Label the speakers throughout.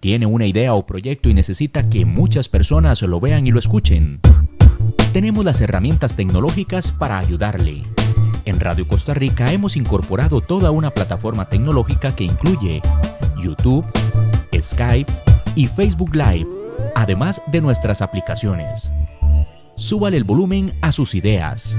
Speaker 1: ¿Tiene una idea o proyecto y necesita que muchas personas lo vean y lo escuchen? Tenemos las herramientas tecnológicas para ayudarle. En Radio Costa Rica hemos incorporado toda una plataforma tecnológica que incluye YouTube, Skype y Facebook Live, además de nuestras aplicaciones. Súbale el volumen a sus ideas.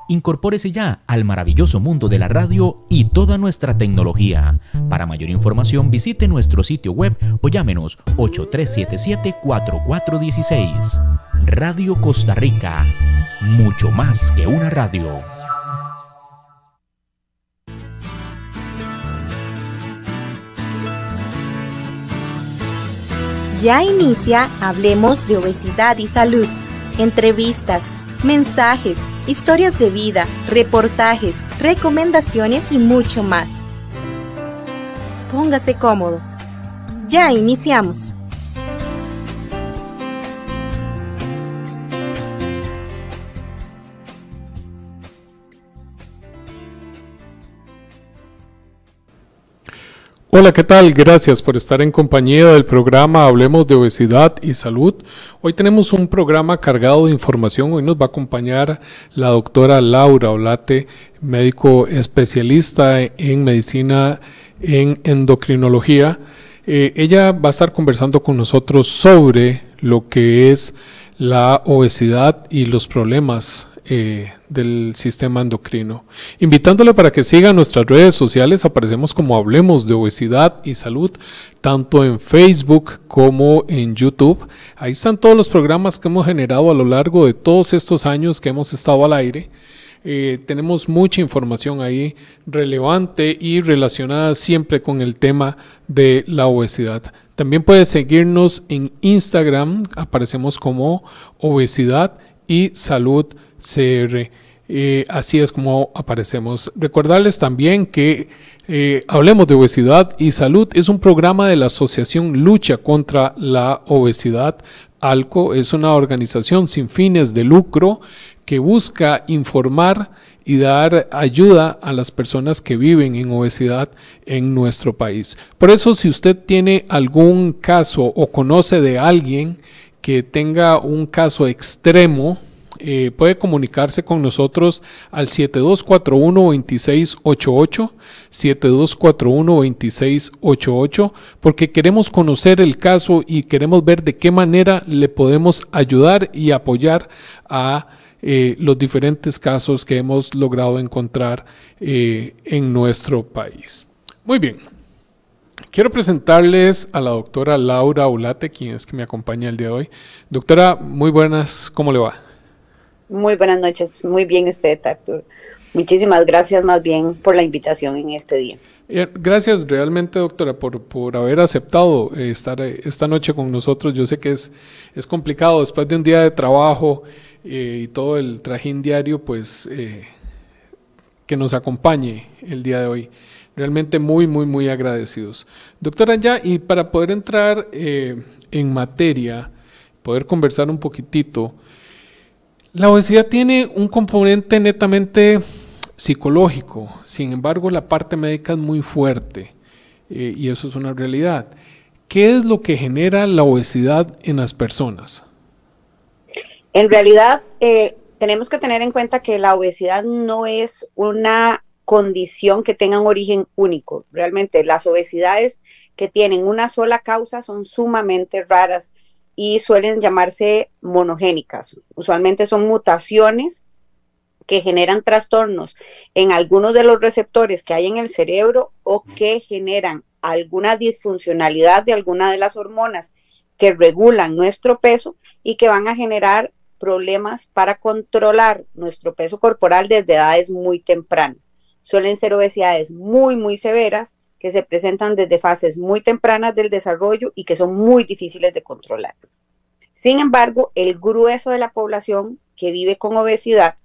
Speaker 1: Incorpórese ya al maravilloso mundo de la radio y toda nuestra tecnología. Para mayor información visite nuestro sitio web o llámenos 8377-4416. Radio Costa Rica, mucho más que una radio.
Speaker 2: Ya inicia Hablemos de Obesidad y Salud. Entrevistas, mensajes, historias de vida, reportajes, recomendaciones y mucho más. Póngase cómodo. Ya iniciamos.
Speaker 3: Hola, ¿qué tal? Gracias por estar en compañía del programa Hablemos de Obesidad y Salud. Hoy tenemos un programa cargado de información. Hoy nos va a acompañar la doctora Laura Olate, médico especialista en medicina en endocrinología. Ella va a estar conversando con nosotros sobre lo que es la obesidad y los problemas del sistema endocrino. Invitándole para que siga nuestras redes sociales, aparecemos como Hablemos de Obesidad y Salud, tanto en Facebook como en YouTube. Ahí están todos los programas que hemos generado a lo largo de todos estos años que hemos estado al aire. Tenemos mucha información ahí relevante y relacionada siempre con el tema de la obesidad. También puede seguirnos en Instagram, aparecemos como Obesidad y Salud CR. Así es como aparecemos. Recordarles también que Hablemos de Obesidad y Salud es un programa de la Asociación Lucha contra la Obesidad. ALCO es una organización sin fines de lucro que busca informar y dar ayuda a las personas que viven en obesidad en nuestro país. Por eso, si usted tiene algún caso o conoce de alguien que tenga un caso extremo, puede comunicarse con nosotros al 7241-2688, 7241-2688, porque queremos conocer el caso y queremos ver de qué manera le podemos ayudar y apoyar a los diferentes casos que hemos logrado encontrar en nuestro país. Muy bien. Quiero presentarles a la doctora Laura Olate, quien es que me acompaña el día de hoy. Doctora, muy buenas, ¿cómo le va?
Speaker 4: Muy buenas noches, muy bien usted, doctor. Muchísimas gracias más bien por la invitación en este día.
Speaker 3: Gracias realmente, doctora, por haber aceptado estar esta noche con nosotros. Yo sé que es complicado después de un día de trabajo y todo el trajín diario, pues que nos acompañe el día de hoy. Realmente muy agradecidos. Doctora, ya, y para poder entrar en materia, poder conversar un poquitito, la obesidad tiene un componente netamente psicológico, sin embargo la parte médica es muy fuerte y eso es una realidad. ¿Qué es lo que genera la obesidad en las personas?
Speaker 4: En realidad tenemos que tener en cuenta que la obesidad no es una condición que tenga un origen único. Realmente las obesidades que tienen una sola causa son sumamente raras y suelen llamarse monogénicas. Usualmente son mutaciones que generan trastornos en algunos de los receptores que hay en el cerebro o que generan alguna disfuncionalidad de alguna de las hormonas que regulan nuestro peso y que van a generar problemas para controlar nuestro peso corporal desde edades muy tempranas. Suelen ser obesidades muy severas que se presentan desde fases muy tempranas del desarrollo y que son muy difíciles de controlar. Sin embargo, el grueso de la población que vive con obesidad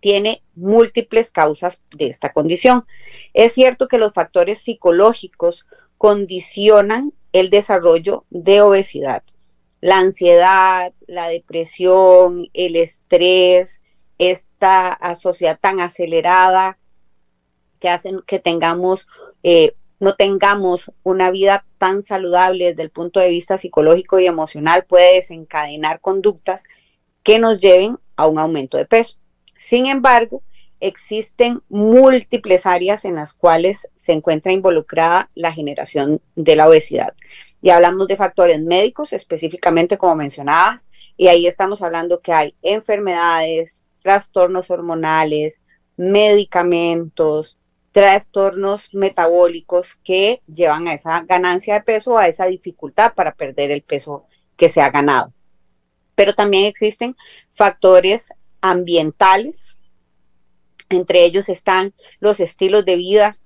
Speaker 4: tiene múltiples causas de esta condición. Es cierto que los factores psicológicos condicionan el desarrollo de obesidad. La ansiedad, la depresión, el estrés, esta sociedad tan acelerada que hacen que tengamos no tengamos una vida tan saludable desde el punto de vista psicológico y emocional, puede desencadenar conductas que nos lleven a un aumento de peso. Sin embargo, existen múltiples áreas en las cuales se encuentra involucrada la generación de la obesidad. Y hablamos de factores médicos, específicamente como mencionabas, y ahí estamos hablando que hay enfermedades, trastornos hormonales, medicamentos, trastornos metabólicos que llevan a esa ganancia de peso, a esa dificultad para perder el peso que se ha ganado. Pero también existen factores ambientales, entre ellos están los estilos de vida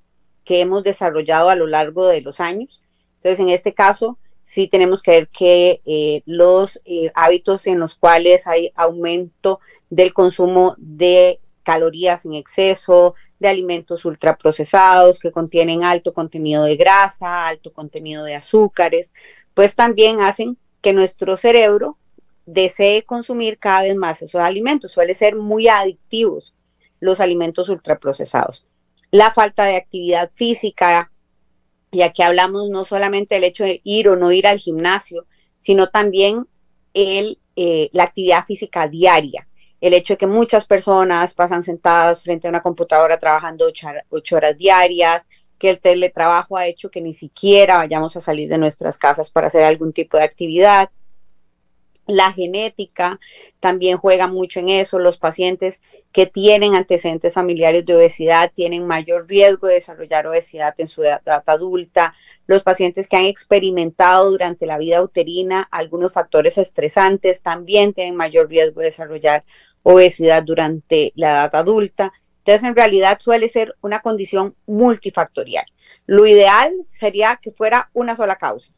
Speaker 4: que hemos desarrollado a lo largo de los años. Entonces, en este caso, sí tenemos que ver que los hábitos en los cuales hay aumento del consumo de calorías en exceso, de alimentos ultraprocesados que contienen alto contenido de grasa, alto contenido de azúcares, pues también hacen que nuestro cerebro desee consumir cada vez más esos alimentos. Suele ser muy adictivos los alimentos ultraprocesados. La falta de actividad física, y aquí hablamos no solamente del hecho de ir o no ir al gimnasio, sino también la actividad física diaria. El hecho de que muchas personas pasan sentadas frente a una computadora trabajando 8 horas diarias, que el teletrabajo ha hecho que ni siquiera vayamos a salir de nuestras casas para hacer algún tipo de actividad. La genética también juega mucho en eso. Los pacientes que tienen antecedentes familiares de obesidad tienen mayor riesgo de desarrollar obesidad en su edad adulta. Los pacientes que han experimentado durante la vida uterina algunos factores estresantes también tienen mayor riesgo de desarrollar obesidad durante la edad adulta. Entonces, en realidad suele ser una condición multifactorial. Lo ideal sería que fuera una sola causa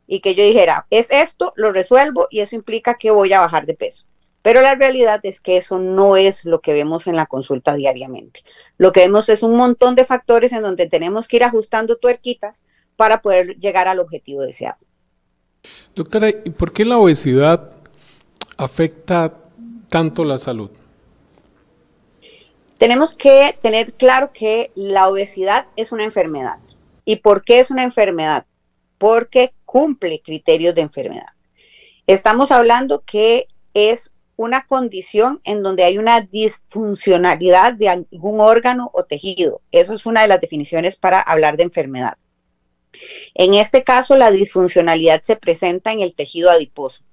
Speaker 4: y que yo dijera, es esto, lo resuelvo y eso implica que voy a bajar de peso. Pero la realidad es que eso no es lo que vemos en la consulta diariamente. Lo que vemos es un montón de factores en donde tenemos que ir ajustando tuerquitas para poder llegar al objetivo deseado.
Speaker 3: Doctora, ¿y por qué la obesidad afecta tanto la salud?
Speaker 4: Tenemos que tener claro que la obesidad es una enfermedad. ¿Y por qué es una enfermedad? Porque cumple criterios de enfermedad. Estamos hablando que es una condición en donde hay una disfuncionalidad de algún órgano o tejido. Eso es una de las definiciones para hablar de enfermedad. En este caso, la disfuncionalidad se presenta en el tejido adiposo.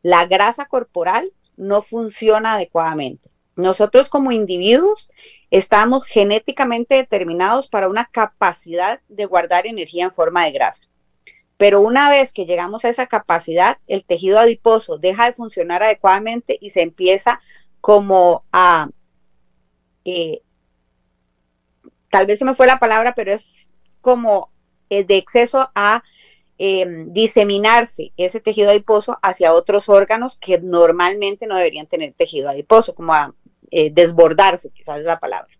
Speaker 4: La grasa corporal no funciona adecuadamente. Nosotros como individuos estamos genéticamente determinados para una capacidad de guardar energía en forma de grasa. Pero una vez que llegamos a esa capacidad, el tejido adiposo deja de funcionar adecuadamente y se empieza como a, tal vez se me fue la palabra, pero es como de exceso a diseminarse ese tejido adiposo hacia otros órganos que normalmente no deberían tener tejido adiposo, como a desbordarse, quizás es la palabra.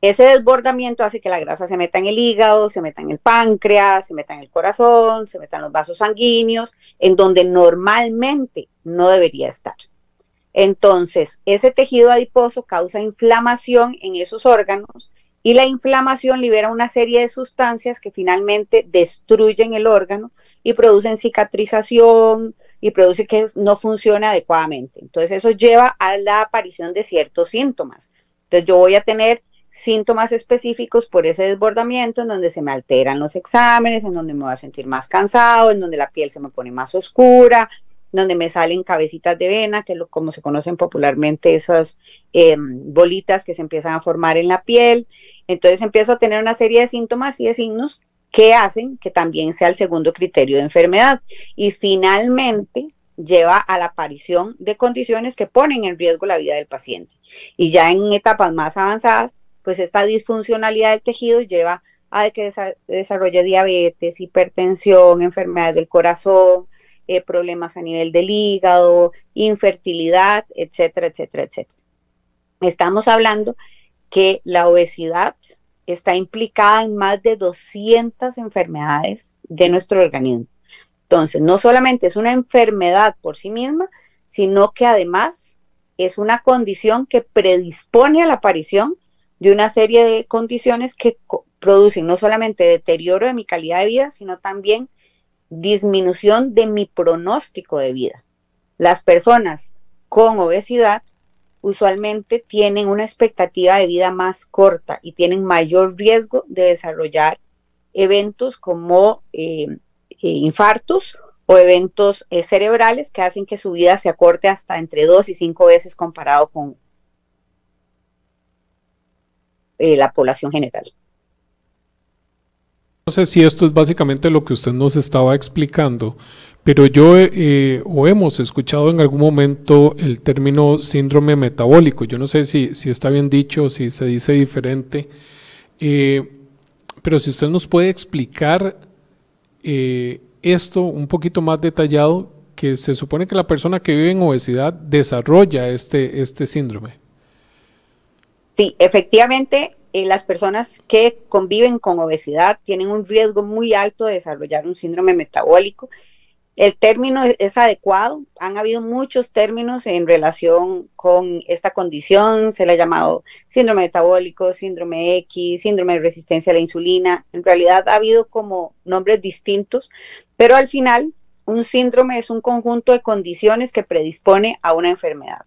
Speaker 4: Ese desbordamiento hace que la grasa se meta en el hígado, se meta en el páncreas, se meta en el corazón, se meta en los vasos sanguíneos, en donde normalmente no debería estar. Entonces, ese tejido adiposo causa inflamación en esos órganos y la inflamación libera una serie de sustancias que finalmente destruyen el órgano y producen cicatrización y produce que no funcione adecuadamente. Entonces, eso lleva a la aparición de ciertos síntomas. Entonces, yo voy a tener síntomas específicos por ese desbordamiento en donde se me alteran los exámenes, en donde me voy a sentir más cansado, en donde la piel se me pone más oscura, donde me salen cabecitas de vena, que es como se conocen popularmente esas bolitas que se empiezan a formar en la piel. Entonces empiezo a tener una serie de síntomas y de signos que hacen que también sea el segundo criterio de enfermedad. Y finalmente lleva a la aparición de condiciones que ponen en riesgo la vida del paciente. Y ya en etapas más avanzadas, pues esta disfuncionalidad del tejido lleva a que desarrolle diabetes, hipertensión, enfermedades del corazón, problemas a nivel del hígado, infertilidad, etcétera, etcétera, etcétera. Estamos hablando que la obesidad está implicada en más de 200 enfermedades de nuestro organismo. Entonces, no solamente es una enfermedad por sí misma, sino que además es una condición que predispone a la aparición de una serie de condiciones que producen no solamente deterioro de mi calidad de vida, sino también disminución de mi pronóstico de vida. Las personas con obesidad usualmente tienen una expectativa de vida más corta y tienen mayor riesgo de desarrollar eventos como infartos o eventos cerebrales que hacen que su vida se acorte hasta entre 2 y 5 veces comparado con la población general.
Speaker 3: No sé si esto es básicamente lo que usted nos estaba explicando, pero yo o hemos escuchado en algún momento el término síndrome metabólico. Yo no sé si está bien dicho o si se dice diferente, pero si usted nos puede explicar esto un poquito más detallado, que se supone que la persona que vive en obesidad desarrolla este síndrome.
Speaker 4: Sí, efectivamente, las personas que conviven con obesidad tienen un riesgo muy alto de desarrollar un síndrome metabólico. El término es adecuado. Han habido muchos términos en relación con esta condición. Se le ha llamado síndrome metabólico, síndrome X, síndrome de resistencia a la insulina. En realidad ha habido como nombres distintos, pero al final un síndrome es un conjunto de condiciones que predispone a una enfermedad.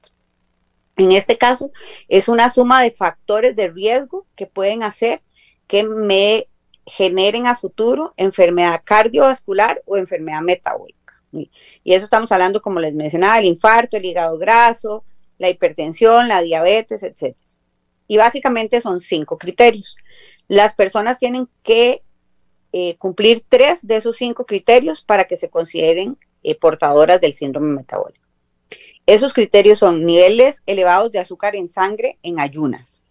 Speaker 4: En este caso, es una suma de factores de riesgo que pueden hacer que me generen a futuro enfermedad cardiovascular o enfermedad metabólica. Y eso estamos hablando, como les mencionaba, el infarto, el hígado graso, la hipertensión, la diabetes, etc. Y básicamente son 5 criterios. Las personas tienen que cumplir 3 de esos 5 criterios para que se consideren portadoras del síndrome metabólico. Esos criterios son niveles elevados de azúcar en sangre en ayunas,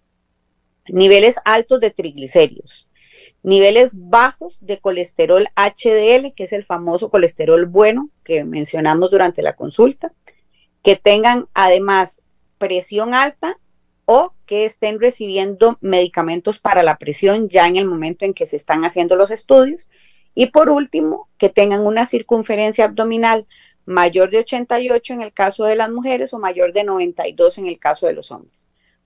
Speaker 4: niveles altos de triglicéridos, niveles bajos de colesterol HDL, que es el famoso colesterol bueno que mencionamos durante la consulta, que tengan además presión alta o que estén recibiendo medicamentos para la presión ya en el momento en que se están haciendo los estudios, y por último, que tengan una circunferencia abdominal mayor de 88 en el caso de las mujeres o mayor de 92 en el caso de los hombres.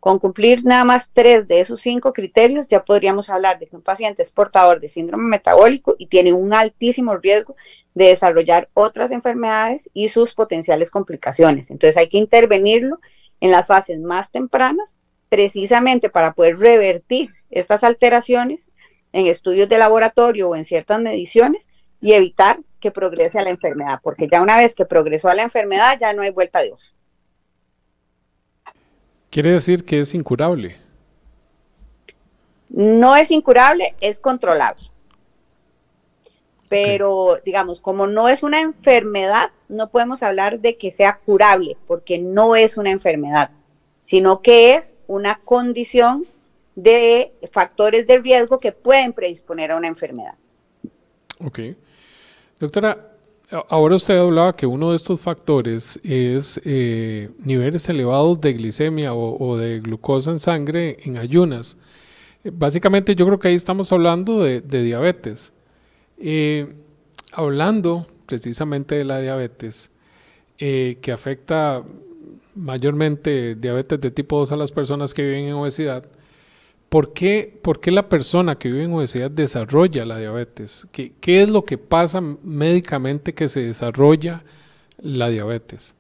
Speaker 4: Con cumplir nada más 3 de esos 5 criterios, ya podríamos hablar de que un paciente es portador de síndrome metabólico y tiene un altísimo riesgo de desarrollar otras enfermedades y sus potenciales complicaciones. Entonces hay que intervenirlo en las fases más tempranas, precisamente para poder revertir estas alteraciones en estudios de laboratorio o en ciertas mediciones y evitar que progrese a la enfermedad, porque ya una vez que progresó a la enfermedad ya no hay vuelta de hoja.
Speaker 3: ¿Quiere decir que es incurable?
Speaker 4: No es incurable, es controlable. Pero, digamos, como no es una enfermedad, no podemos hablar de que sea curable, porque no es una enfermedad, sino que es una condición de factores de riesgo que pueden predisponer a una enfermedad.
Speaker 3: Ok. Doctora, ahora usted hablaba que uno de estos factores es niveles elevados de glicemia o de glucosa en sangre en ayunas. Básicamente yo creo que ahí estamos hablando de diabetes. Hablando precisamente de la diabetes, que afecta mayormente diabetes de tipo 2 a las personas que viven en obesidad, ¿por qué la persona que vive en obesidad desarrolla la diabetes? ¿Qué es lo que pasa médicamente que se desarrolla la diabetes?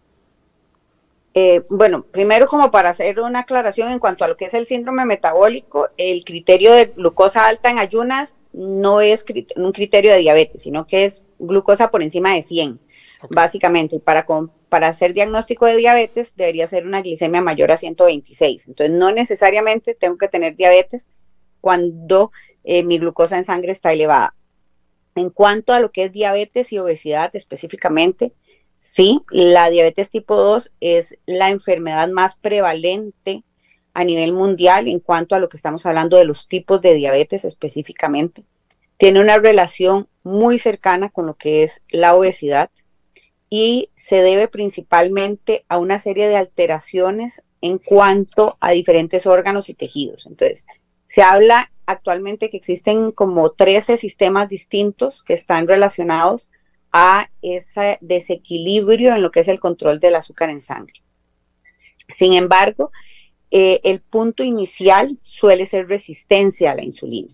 Speaker 4: Bueno, primero, como para hacer una aclaración en cuanto a lo que es el síndrome metabólico, el criterio de glucosa alta en ayunas no es un criterio de diabetes, sino que es glucosa por encima de 100, básicamente. Y para hacer diagnóstico de diabetes debería ser una glicemia mayor a 126. Entonces, no necesariamente tengo que tener diabetes cuando mi glucosa en sangre está elevada. En cuanto a lo que es diabetes y obesidad específicamente, sí, la diabetes tipo 2 es la enfermedad más prevalente a nivel mundial en cuanto a lo que estamos hablando de los tipos de diabetes específicamente. Tiene una relación muy cercana con lo que es la obesidad y se debe principalmente a una serie de alteraciones en cuanto a diferentes órganos y tejidos. Entonces, se habla actualmente que existen como 13 sistemas distintos que están relacionados a ese desequilibrio en lo que es el control del azúcar en sangre. Sin embargo, el punto inicial suele ser resistencia a la insulina.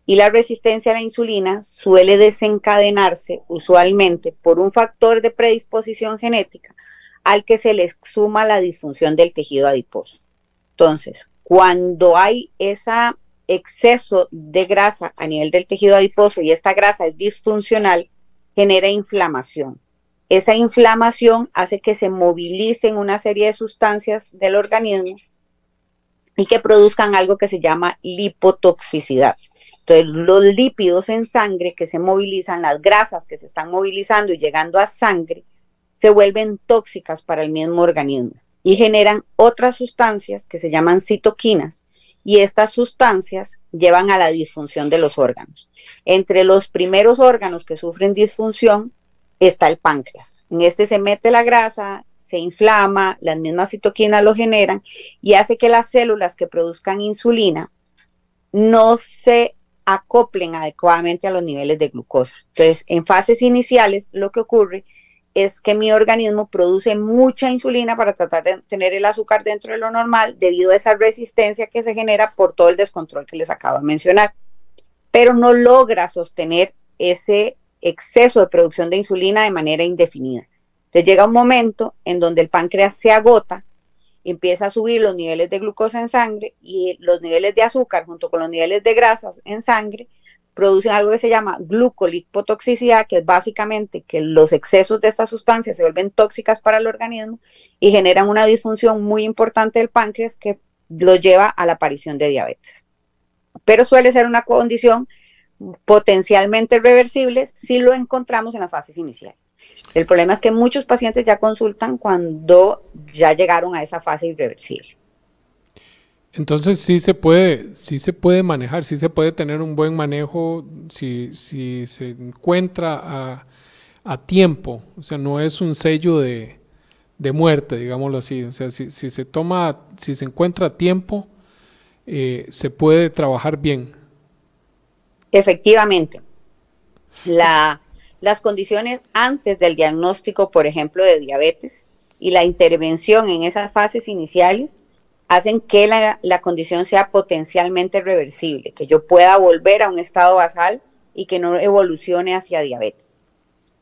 Speaker 4: Y la resistencia a la insulina suele desencadenarse usualmente por un factor de predisposición genética al que se le suma la disfunción del tejido adiposo. Entonces, cuando hay ese exceso de grasa a nivel del tejido adiposo y esta grasa es disfuncional, genera inflamación. Esa inflamación hace que se movilicen una serie de sustancias del organismo y que produzcan algo que se llama lipotoxicidad. Entonces, los lípidos en sangre que se movilizan, las grasas que se están movilizando y llegando a sangre, se vuelven tóxicas para el mismo organismo y generan otras sustancias que se llaman citoquinas, y estas sustancias llevan a la disfunción de los órganos. Entre los primeros órganos que sufren disfunción está el páncreas. En este se mete la grasa, se inflama, las mismas citoquinas lo generan y hace que las células que produzcan insulina no se acoplen adecuadamente a los niveles de glucosa. Entonces, en fases iniciales, lo que ocurre es que mi organismo produce mucha insulina para tratar de tener el azúcar dentro de lo normal debido a esa resistencia que se genera por todo el descontrol que les acabo de mencionar, pero no logra sostener ese exceso de producción de insulina de manera indefinida. Entonces llega un momento en donde el páncreas se agota, empieza a subir los niveles de glucosa en sangre y los niveles de azúcar junto con los niveles de grasas en sangre producen algo que se llama glucolipotoxicidad, que es básicamente que los excesos de estas sustancias se vuelven tóxicas para el organismo y generan una disfunción muy importante del páncreas que lo lleva a la aparición de diabetes. Pero suele ser una condición potencialmente reversible si lo encontramos en las fases iniciales. El problema es que muchos pacientes ya consultan cuando ya llegaron a esa fase irreversible.
Speaker 3: Entonces sí se puede manejar, sí se puede tener un buen manejo si se encuentra a tiempo, o sea, no es un sello de muerte, digámoslo así, o sea, si se encuentra a tiempo, se puede trabajar bien.
Speaker 4: Efectivamente, las condiciones antes del diagnóstico, por ejemplo, de diabetes y la intervención en esas fases iniciales hacen que la condición sea potencialmente reversible, que yo pueda volver a un estado basal y que no evolucione hacia diabetes.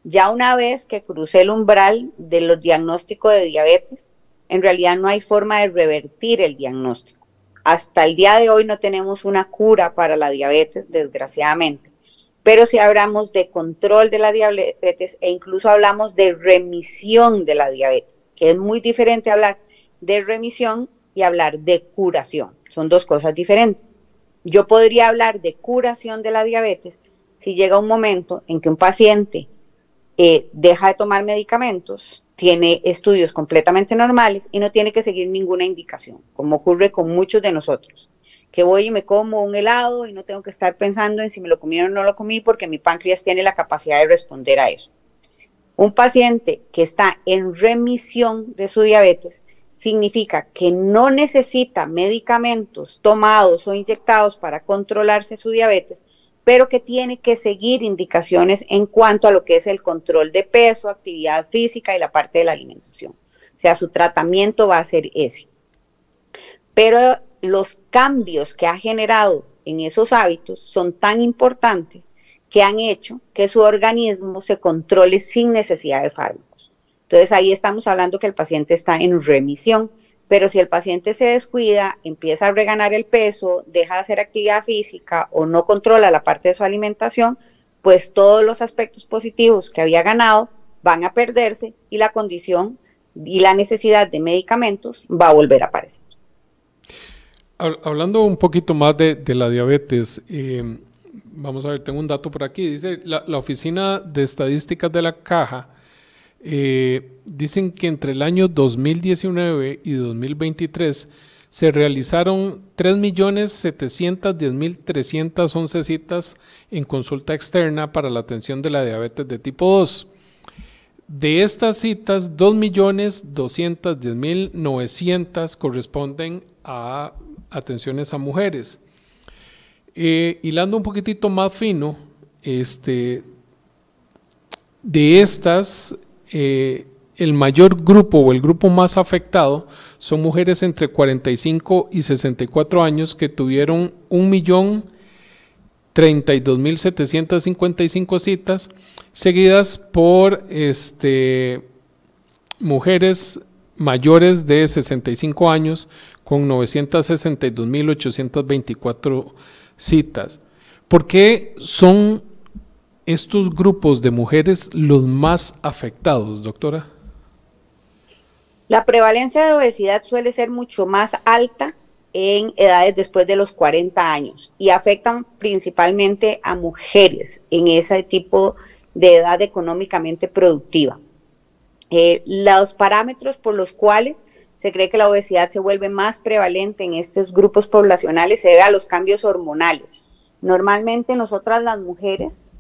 Speaker 4: Ya una vez que crucé el umbral del diagnóstico de diabetes, en realidad no hay forma de revertir el diagnóstico. Hasta el día de hoy no tenemos una cura para la diabetes, desgraciadamente, pero sí hablamos de control de la diabetes e incluso hablamos de remisión de la diabetes, que es muy diferente hablar de remisión y hablar de curación. Son dos cosas diferentes. Yo podría hablar de curación de la diabetes si llega un momento en que un paciente deja de tomar medicamentos, tiene estudios completamente normales y no tiene que seguir ninguna indicación, como ocurre con muchos de nosotros, que voy y me como un helado y no tengo que estar pensando en si me lo comí o no lo comí porque mi páncreas tiene la capacidad de responder a eso. Un paciente que está en remisión de su diabetes significa que no necesita medicamentos tomados o inyectados para controlarse su diabetes, pero que tiene que seguir indicaciones en cuanto a lo que es el control de peso, actividad física y la parte de la alimentación. O sea, su tratamiento va a ser ese. Pero los cambios que ha generado en esos hábitos son tan importantes que han hecho que su organismo se controle sin necesidad de fármacos. Entonces ahí estamos hablando que el paciente está en remisión, pero si el paciente se descuida, empieza a reganar el peso, deja de hacer actividad física o no controla la parte de su alimentación, pues todos los aspectos positivos que había ganado van a perderse y la condición y la necesidad de medicamentos va a volver a aparecer.
Speaker 3: Hablando un poquito más de la diabetes, vamos a ver, tengo un dato por aquí, dice la Oficina de Estadísticas de la Caja, dicen que entre el año 2019 y 2023 se realizaron 3.710.311 citas en consulta externa para la atención de la diabetes de tipo 2. De estas citas, 2.210.900 corresponden a atenciones a mujeres. Hilando un poquitito más fino, de estas, el mayor grupo o el grupo más afectado son mujeres entre 45 y 64 años que tuvieron 1.032.755 citas, seguidas por mujeres mayores de 65 años con 962.824 citas. ¿Por qué son estos grupos de mujeres los más afectados, doctora?
Speaker 4: La prevalencia de obesidad suele ser mucho más alta en edades después de los 40 años y afectan principalmente a mujeres en ese tipo de edad económicamente productiva. Los parámetros por los cuales se cree que la obesidad se vuelve más prevalente en estos grupos poblacionales se debe a los cambios hormonales. Normalmente nosotras las mujeres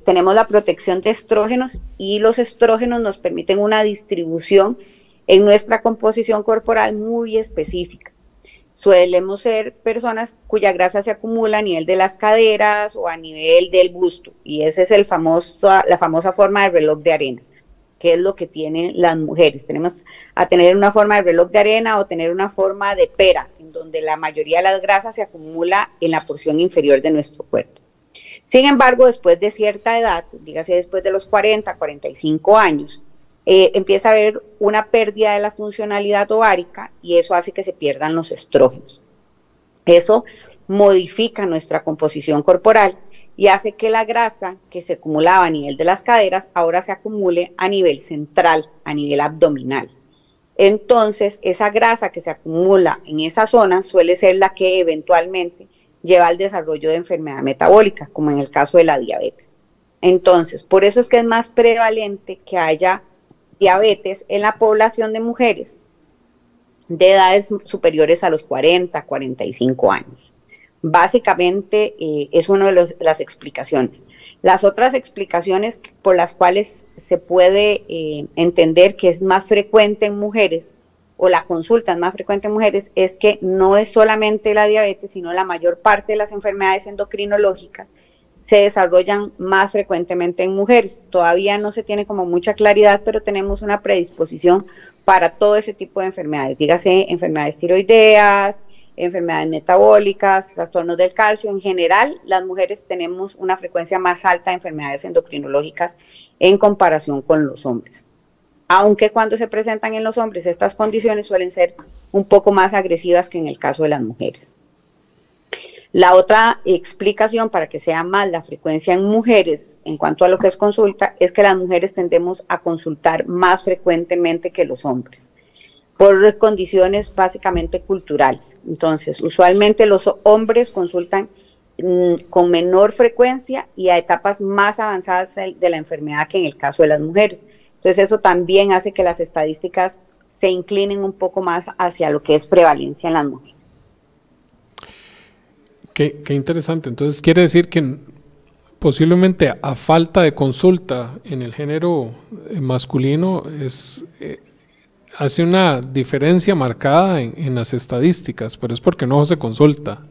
Speaker 4: tenemos la protección de estrógenos y los estrógenos nos permiten una distribución en nuestra composición corporal muy específica. Suelemos ser personas cuya grasa se acumula a nivel de las caderas o a nivel del busto, y esa es la famosa forma de reloj de arena, que es lo que tienen las mujeres. Tenemos a tener una forma de reloj de arena o tener una forma de pera, en donde la mayoría de las grasas se acumula en la porción inferior de nuestro cuerpo. Sin embargo, después de cierta edad, dígase después de los 40, 45 años, empieza a haber una pérdida de la funcionalidad ovárica y eso hace que se pierdan los estrógenos. Eso modifica nuestra composición corporal y hace que la grasa que se acumulaba a nivel de las caderas ahora se acumule a nivel central, a nivel abdominal. Entonces, esa grasa que se acumula en esa zona suele ser la que eventualmente lleva al desarrollo de enfermedad metabólica, como en el caso de la diabetes. Entonces, por eso es que es más prevalente que haya diabetes en la población de mujeres de edades superiores a los 40, 45 años. Básicamente es una de las explicaciones. Las otras explicaciones por las cuales se puede entender que es más frecuente en mujeres o la consulta es más frecuente en mujeres es que no es solamente la diabetes, sino la mayor parte de las enfermedades endocrinológicas se desarrollan más frecuentemente en mujeres. Todavía no se tiene como mucha claridad, pero tenemos una predisposición para todo ese tipo de enfermedades, dígase enfermedades tiroideas, enfermedades metabólicas, trastornos del calcio. En general, las mujeres tenemos una frecuencia más alta de enfermedades endocrinológicas en comparación con los hombres. Aunque cuando se presentan en los hombres, estas condiciones suelen ser un poco más agresivas que en el caso de las mujeres. La otra explicación para que sea más la frecuencia en mujeres en cuanto a lo que es consulta es que las mujeres tendemos a consultar más frecuentemente que los hombres por condiciones básicamente culturales. Entonces, usualmente los hombres consultan con menor frecuencia y a etapas más avanzadas de la enfermedad que en el caso de las mujeres. Entonces, eso también hace que las estadísticas se inclinen un poco más hacia lo que es prevalencia en las mujeres.
Speaker 3: Qué interesante. Entonces, quiere decir que posiblemente a falta de consulta en el género masculino hace una diferencia marcada en las estadísticas, pero es porque no se consulta.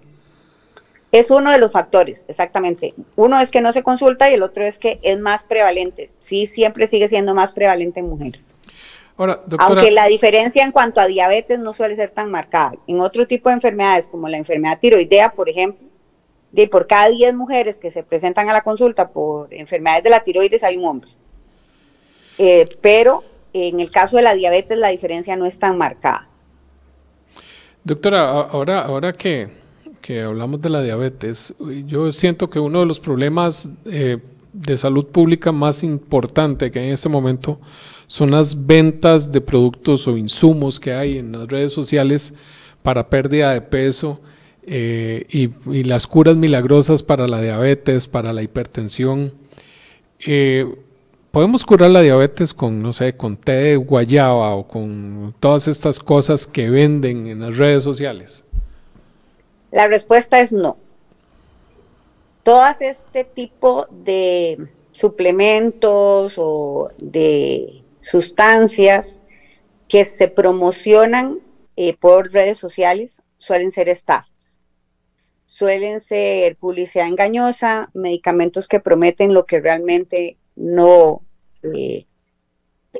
Speaker 4: Es uno de los factores, exactamente. Uno es que no se consulta y el otro es que es más prevalente. Sí, siempre sigue siendo más prevalente en mujeres.
Speaker 3: Ahora, doctora,
Speaker 4: aunque la diferencia en cuanto a diabetes no suele ser tan marcada. En otro tipo de enfermedades, como la enfermedad tiroidea, por ejemplo, por cada 10 mujeres que se presentan a la consulta por enfermedades de la tiroides hay un hombre. Pero en el caso de la diabetes la diferencia no es tan marcada.
Speaker 3: Doctora, ahora que hablamos de la diabetes, yo siento que uno de los problemas de salud pública más importante que hay en este momento son las ventas de productos o insumos que hay en las redes sociales para pérdida de peso y las curas milagrosas para la diabetes, para la hipertensión. ¿Podemos curar la diabetes con, no sé, con té de guayaba o con todas estas cosas que venden en las redes sociales?
Speaker 4: La respuesta es no. Todas este tipo de suplementos o de sustancias que se promocionan por redes sociales suelen ser estafas, suelen ser publicidad engañosa, medicamentos que prometen lo que realmente no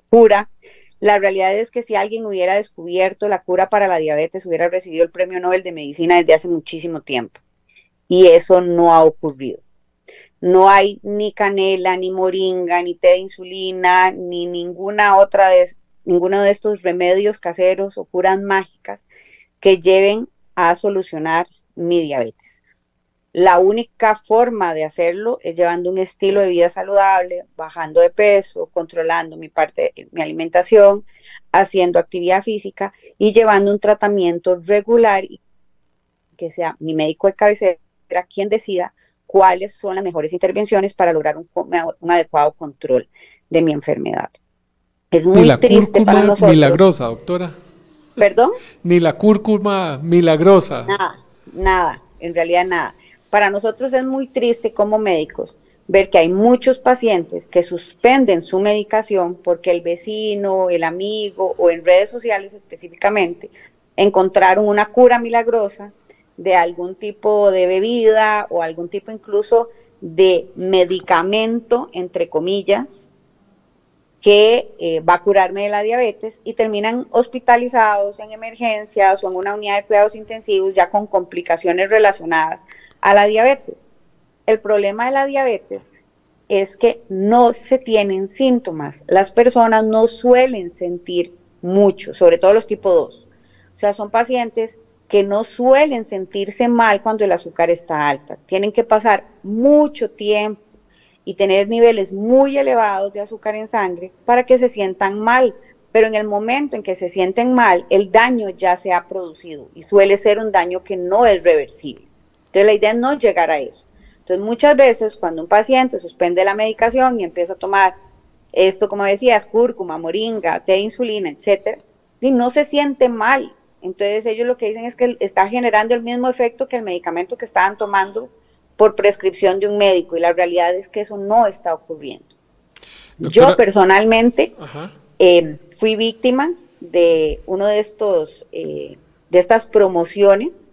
Speaker 4: cura, La realidad es que si alguien hubiera descubierto la cura para la diabetes, hubiera recibido el Premio Nobel de Medicina desde hace muchísimo tiempo. Y eso no ha ocurrido. No hay ni canela, ni moringa, ni té de insulina, ni ninguno de estos remedios caseros o curas mágicas que lleven a solucionar mi diabetes. La única forma de hacerlo es llevando un estilo de vida saludable, bajando de peso, controlando mi alimentación, haciendo actividad física y llevando un tratamiento regular y que sea mi médico de cabecera quien decida cuáles son las mejores intervenciones para lograr un adecuado control de mi enfermedad. Es muy triste para nosotros.
Speaker 3: Milagrosa, doctora.
Speaker 4: ¿Perdón?
Speaker 3: Ni la cúrcuma milagrosa.
Speaker 4: Nada, en realidad nada. Para nosotros es muy triste como médicos ver que hay muchos pacientes que suspenden su medicación porque el vecino, el amigo o en redes sociales específicamente encontraron una cura milagrosa de algún tipo de bebida o algún tipo incluso de medicamento, entre comillas, que va a curarme de la diabetes y terminan hospitalizados en emergencias o en una unidad de cuidados intensivos ya con complicaciones relacionadas a la diabetes. El problema de la diabetes es que no se tienen síntomas. Las personas no suelen sentir mucho, sobre todo los tipo 2. O sea, son pacientes que no suelen sentirse mal cuando el azúcar está alta. Tienen que pasar mucho tiempo y tener niveles muy elevados de azúcar en sangre para que se sientan mal. Pero en el momento en que se sienten mal, el daño ya se ha producido y suele ser un daño que no es reversible. Entonces la idea es no llegar a eso. Entonces muchas veces cuando un paciente suspende la medicación y empieza a tomar esto, como decías, cúrcuma, moringa, té de insulina, etcétera, y no se siente mal. Entonces ellos lo que dicen es que está generando el mismo efecto que el medicamento que estaban tomando por prescripción de un médico, y la realidad es que eso no está ocurriendo. Doctora, yo personalmente fui víctima de uno de estas promociones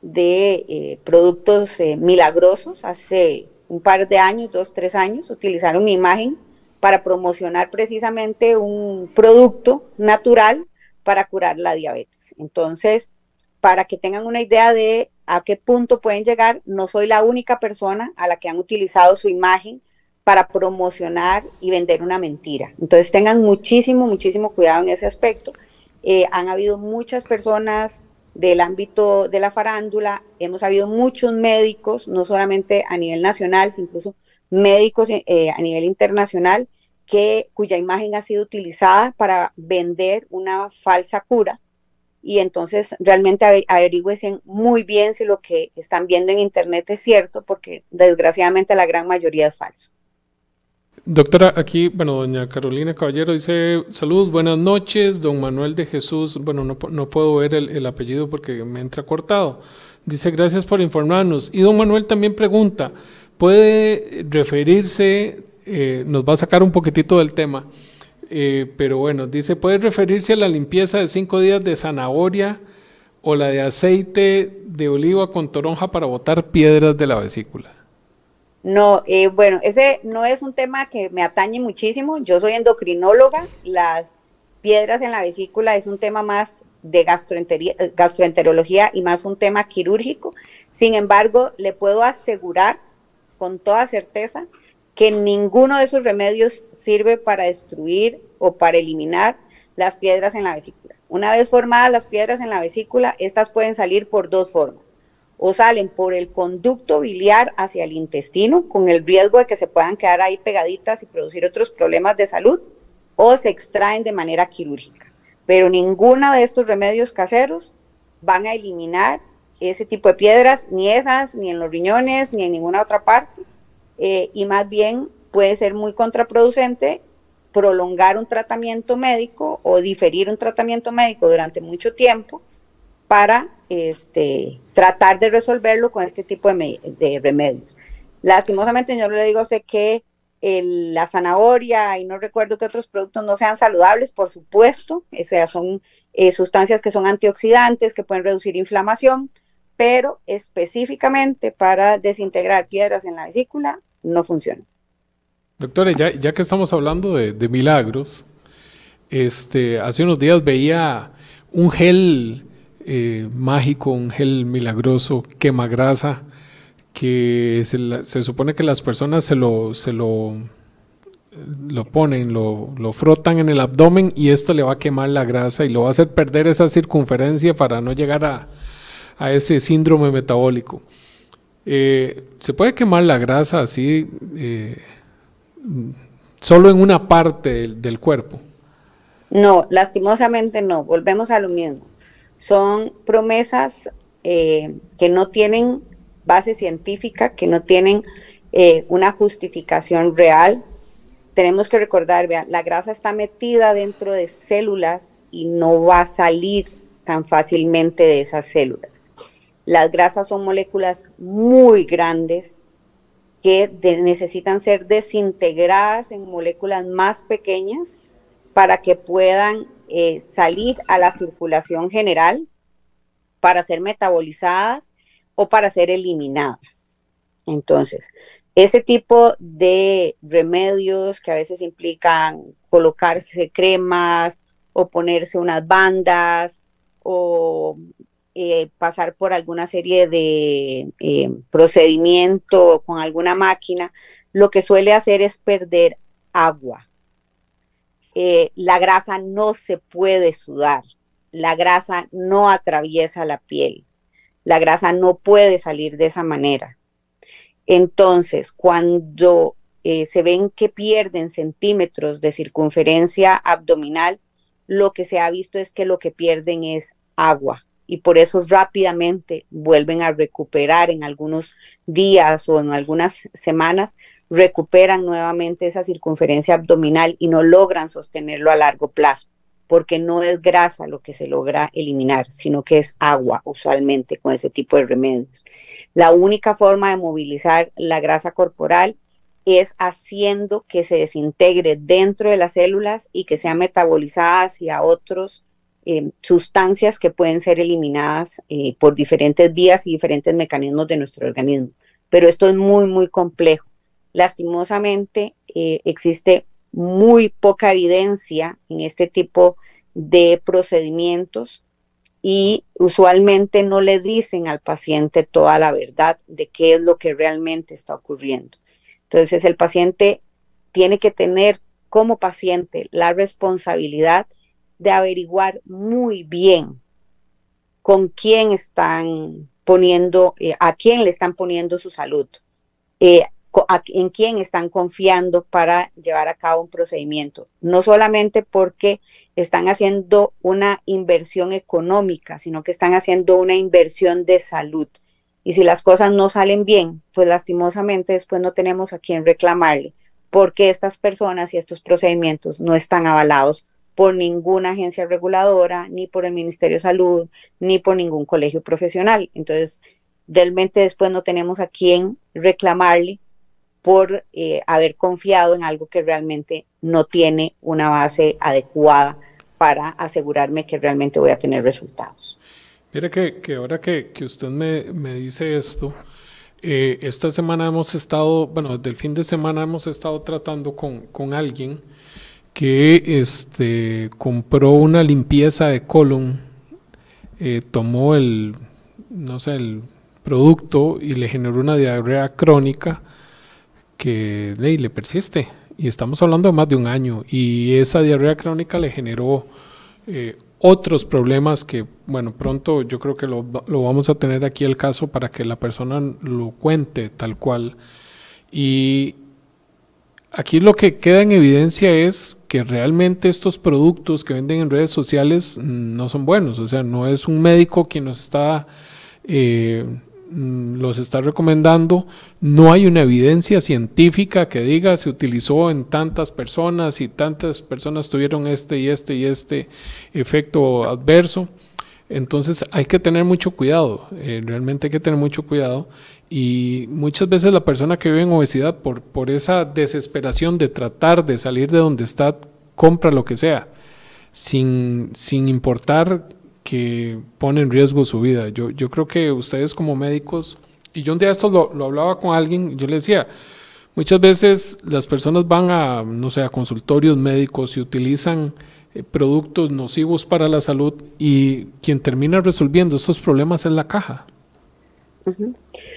Speaker 4: de productos milagrosos. Hace un par de años, 2, 3 años, utilizaron mi imagen para promocionar precisamente un producto natural para curar la diabetes. Entonces, para que tengan una idea de a qué punto pueden llegar, no soy la única persona a la que han utilizado su imagen para promocionar y vender una mentira. Entonces tengan muchísimo cuidado en ese aspecto. Han habido muchas personas del ámbito de la farándula, hemos habido muchos médicos, no solamente a nivel nacional, sino incluso médicos a nivel internacional, cuya imagen ha sido utilizada para vender una falsa cura, y entonces realmente averigüen muy bien si lo que están viendo en internet es cierto, porque desgraciadamente la gran mayoría es falso.
Speaker 3: Doctora, aquí, bueno, doña Carolina Caballero dice, saludos, buenas noches, don Manuel de Jesús, bueno, no puedo ver el apellido porque me entra cortado, dice, gracias por informarnos, y don Manuel también pregunta, ¿puede referirse, nos va a sacar un poquitito del tema, pero bueno, dice, ¿puede referirse a la limpieza de 5 días de zanahoria o la de aceite de oliva con toronja para botar piedras de la vesícula?
Speaker 4: No, bueno, ese no es un tema que me atañe muchísimo. Yo soy endocrinóloga. Las piedras en la vesícula es un tema más de gastroenterología y más un tema quirúrgico. Sin embargo, le puedo asegurar con toda certeza que ninguno de esos remedios sirve para destruir o para eliminar las piedras en la vesícula. Una vez formadas las piedras en la vesícula, estas pueden salir por 2 formas. O salen por el conducto biliar hacia el intestino, con el riesgo de que se puedan quedar ahí pegaditas y producir otros problemas de salud, o se extraen de manera quirúrgica. Pero ninguno de estos remedios caseros van a eliminar ese tipo de piedras, ni esas, ni en los riñones, ni en ninguna otra parte, y más bien puede ser muy contraproducente prolongar un tratamiento médico o diferir un tratamiento médico durante mucho tiempo para tratar de resolverlo con este tipo de remedios. Lastimosamente yo no le digo a usted que la zanahoria y no recuerdo que otros productos no sean saludables, por supuesto, o sea, son sustancias que son antioxidantes, que pueden reducir inflamación, pero específicamente para desintegrar piedras en la vesícula no funciona.
Speaker 3: Doctora, ya que estamos hablando de milagros, Hace unos días veía un gel mágico, un gel milagroso, quemagrasa, que se supone que las personas se lo ponen, lo frotan en el abdomen y esto le va a quemar la grasa y lo va a hacer perder esa circunferencia para no llegar a ese síndrome metabólico. ¿Se puede quemar la grasa así solo en una parte del cuerpo?
Speaker 4: No, lastimosamente no, volvemos a lo mismo. Son promesas que no tienen base científica, que no tienen una justificación real. Tenemos que recordar, vean, la grasa está metida dentro de células y no va a salir tan fácilmente de esas células. Las grasas son moléculas muy grandes que necesitan ser desintegradas en moléculas más pequeñas para que puedan salir a la circulación general, para ser metabolizadas o para ser eliminadas. Entonces, ese tipo de remedios que a veces implican colocarse cremas o ponerse unas bandas o pasar por alguna serie de procedimiento con alguna máquina, lo que suele hacer es perder agua. La grasa no se puede sudar, la grasa no atraviesa la piel, la grasa no puede salir de esa manera. Entonces, cuando se ven que pierden centímetros de circunferencia abdominal, lo que se ha visto es que lo que pierden es agua y por eso rápidamente vuelven a recuperar en algunos días o en algunas semanas, recuperan nuevamente esa circunferencia abdominal y no logran sostenerlo a largo plazo, porque no es grasa lo que se logra eliminar, sino que es agua usualmente con ese tipo de remedios. La única forma de movilizar la grasa corporal es haciendo que se desintegre dentro de las células y que sea metabolizada hacia otros sustancias que pueden ser eliminadas por diferentes vías y diferentes mecanismos de nuestro organismo. Pero esto es muy, muy complejo. Lastimosamente, existe muy poca evidencia en este tipo de procedimientos y usualmente no le dicen al paciente toda la verdad de qué es lo que realmente está ocurriendo. Entonces, el paciente tiene que tener como paciente la responsabilidad de averiguar muy bien con quién están poniendo, a quién le están poniendo su salud, en quién están confiando para llevar a cabo un procedimiento, no solamente porque están haciendo una inversión económica, sino que están haciendo una inversión de salud. Y si las cosas no salen bien, pues lastimosamente después no tenemos a quién reclamarle, porque estas personas y estos procedimientos no están avalados por ninguna agencia reguladora, ni por el Ministerio de Salud, ni por ningún colegio profesional. Entonces, realmente después no tenemos a quién reclamarle por haber confiado en algo que realmente no tiene una base adecuada para asegurarme que realmente voy a tener resultados.
Speaker 3: Mira que ahora que usted me dice esto, esta semana hemos estado, bueno, desde el fin de semana hemos estado tratando con alguien que compró una limpieza de colon, tomó el producto y le generó una diarrea crónica que le persiste, y estamos hablando de más de un año, y esa diarrea crónica le generó otros problemas que, bueno, pronto yo creo que lo vamos a tener aquí el caso para que la persona lo cuente tal cual. Y aquí lo que queda en evidencia es que realmente estos productos que venden en redes sociales no son buenos, o sea, no es un médico quien los está recomendando, no hay una evidencia científica que diga se utilizó en tantas personas y tantas personas tuvieron este efecto adverso. Entonces hay que tener mucho cuidado, realmente hay que tener mucho cuidado, y muchas veces la persona que vive en obesidad por esa desesperación de tratar de salir de donde está, compra lo que sea, sin importar que pone en riesgo su vida. Yo creo que ustedes como médicos, y yo un día esto lo hablaba con alguien, yo le decía, muchas veces las personas van a, no sé, a consultorios médicos y utilizan productos nocivos para la salud, y quien termina resolviendo estos problemas es la caja.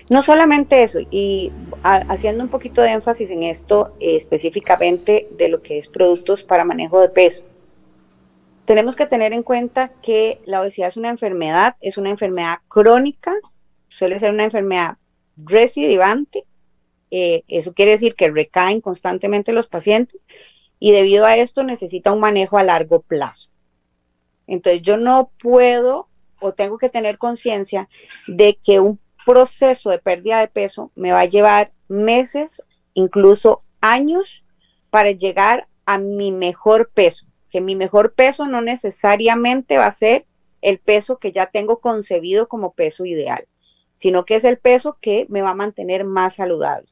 Speaker 4: No solamente eso, y haciendo un poquito de énfasis en esto, específicamente de lo que es productos para manejo de peso. Tenemos que tener en cuenta que la obesidad es una enfermedad crónica, suele ser una enfermedad recidivante, eso quiere decir que recaen constantemente los pacientes, y debido a esto necesita un manejo a largo plazo. Entonces yo no puedo o tengo que tener conciencia de que un proceso de pérdida de peso me va a llevar meses, incluso años, para llegar a mi mejor peso. Que mi mejor peso no necesariamente va a ser el peso que ya tengo concebido como peso ideal, sino que es el peso que me va a mantener más saludable.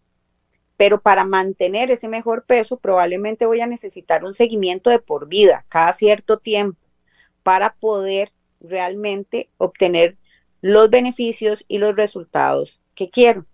Speaker 4: Pero para mantener ese mejor peso probablemente voy a necesitar un seguimiento de por vida, cada cierto tiempo, para poder realmente obtener los beneficios y los resultados que quiero.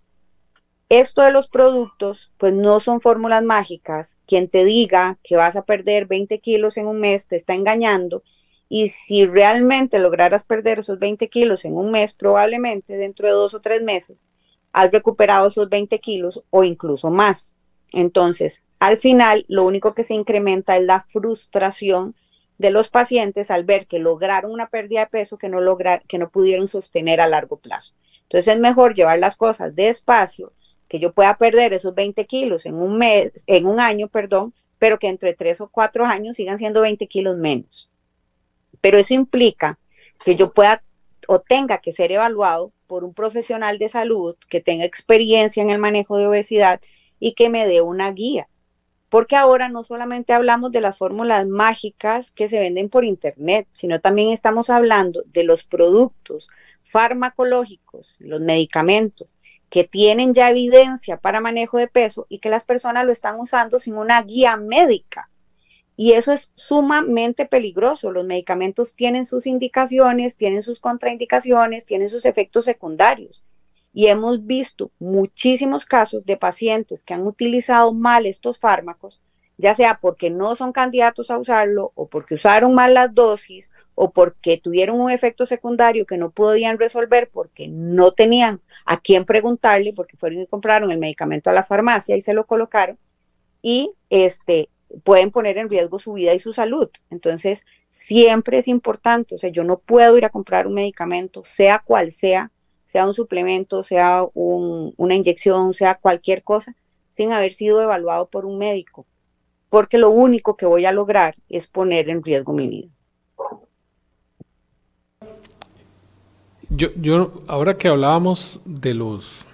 Speaker 4: Esto de los productos, pues no son fórmulas mágicas. Quien te diga que vas a perder 20 kilos en un mes te está engañando, y si realmente lograras perder esos 20 kilos en un mes, probablemente dentro de 2 o 3 meses has recuperado esos 20 kilos o incluso más. Entonces, al final, lo único que se incrementa es la frustración de los pacientes al ver que lograron una pérdida de peso que no pudieron sostener a largo plazo. Entonces, es mejor llevar las cosas despacio, que yo pueda perder esos 20 kilos en un año, pero que entre 3 o 4 años sigan siendo 20 kilos menos. Pero eso implica que yo pueda o tenga que ser evaluado por un profesional de salud que tenga experiencia en el manejo de obesidad y que me dé una guía. Porque ahora no solamente hablamos de las fórmulas mágicas que se venden por internet, sino también estamos hablando de los productos farmacológicos, los medicamentos que tienen ya evidencia para manejo de peso y que las personas lo están usando sin una guía médica. Y eso es sumamente peligroso. Los medicamentos tienen sus indicaciones, tienen sus contraindicaciones, tienen sus efectos secundarios. Y hemos visto muchísimos casos de pacientes que han utilizado mal estos fármacos, ya sea porque no son candidatos a usarlo, o porque usaron mal las dosis, o porque tuvieron un efecto secundario que no podían resolver porque no tenían a quién preguntarle, porque fueron y compraron el medicamento a la farmacia y se lo colocaron, y pueden poner en riesgo su vida y su salud. Entonces, siempre es importante, o sea, yo no puedo ir a comprar un medicamento, sea cual sea un suplemento, sea una inyección, sea cualquier cosa, sin haber sido evaluado por un médico, porque lo único que voy a lograr es poner en riesgo mi vida.
Speaker 3: Yo ahora que hablábamos de los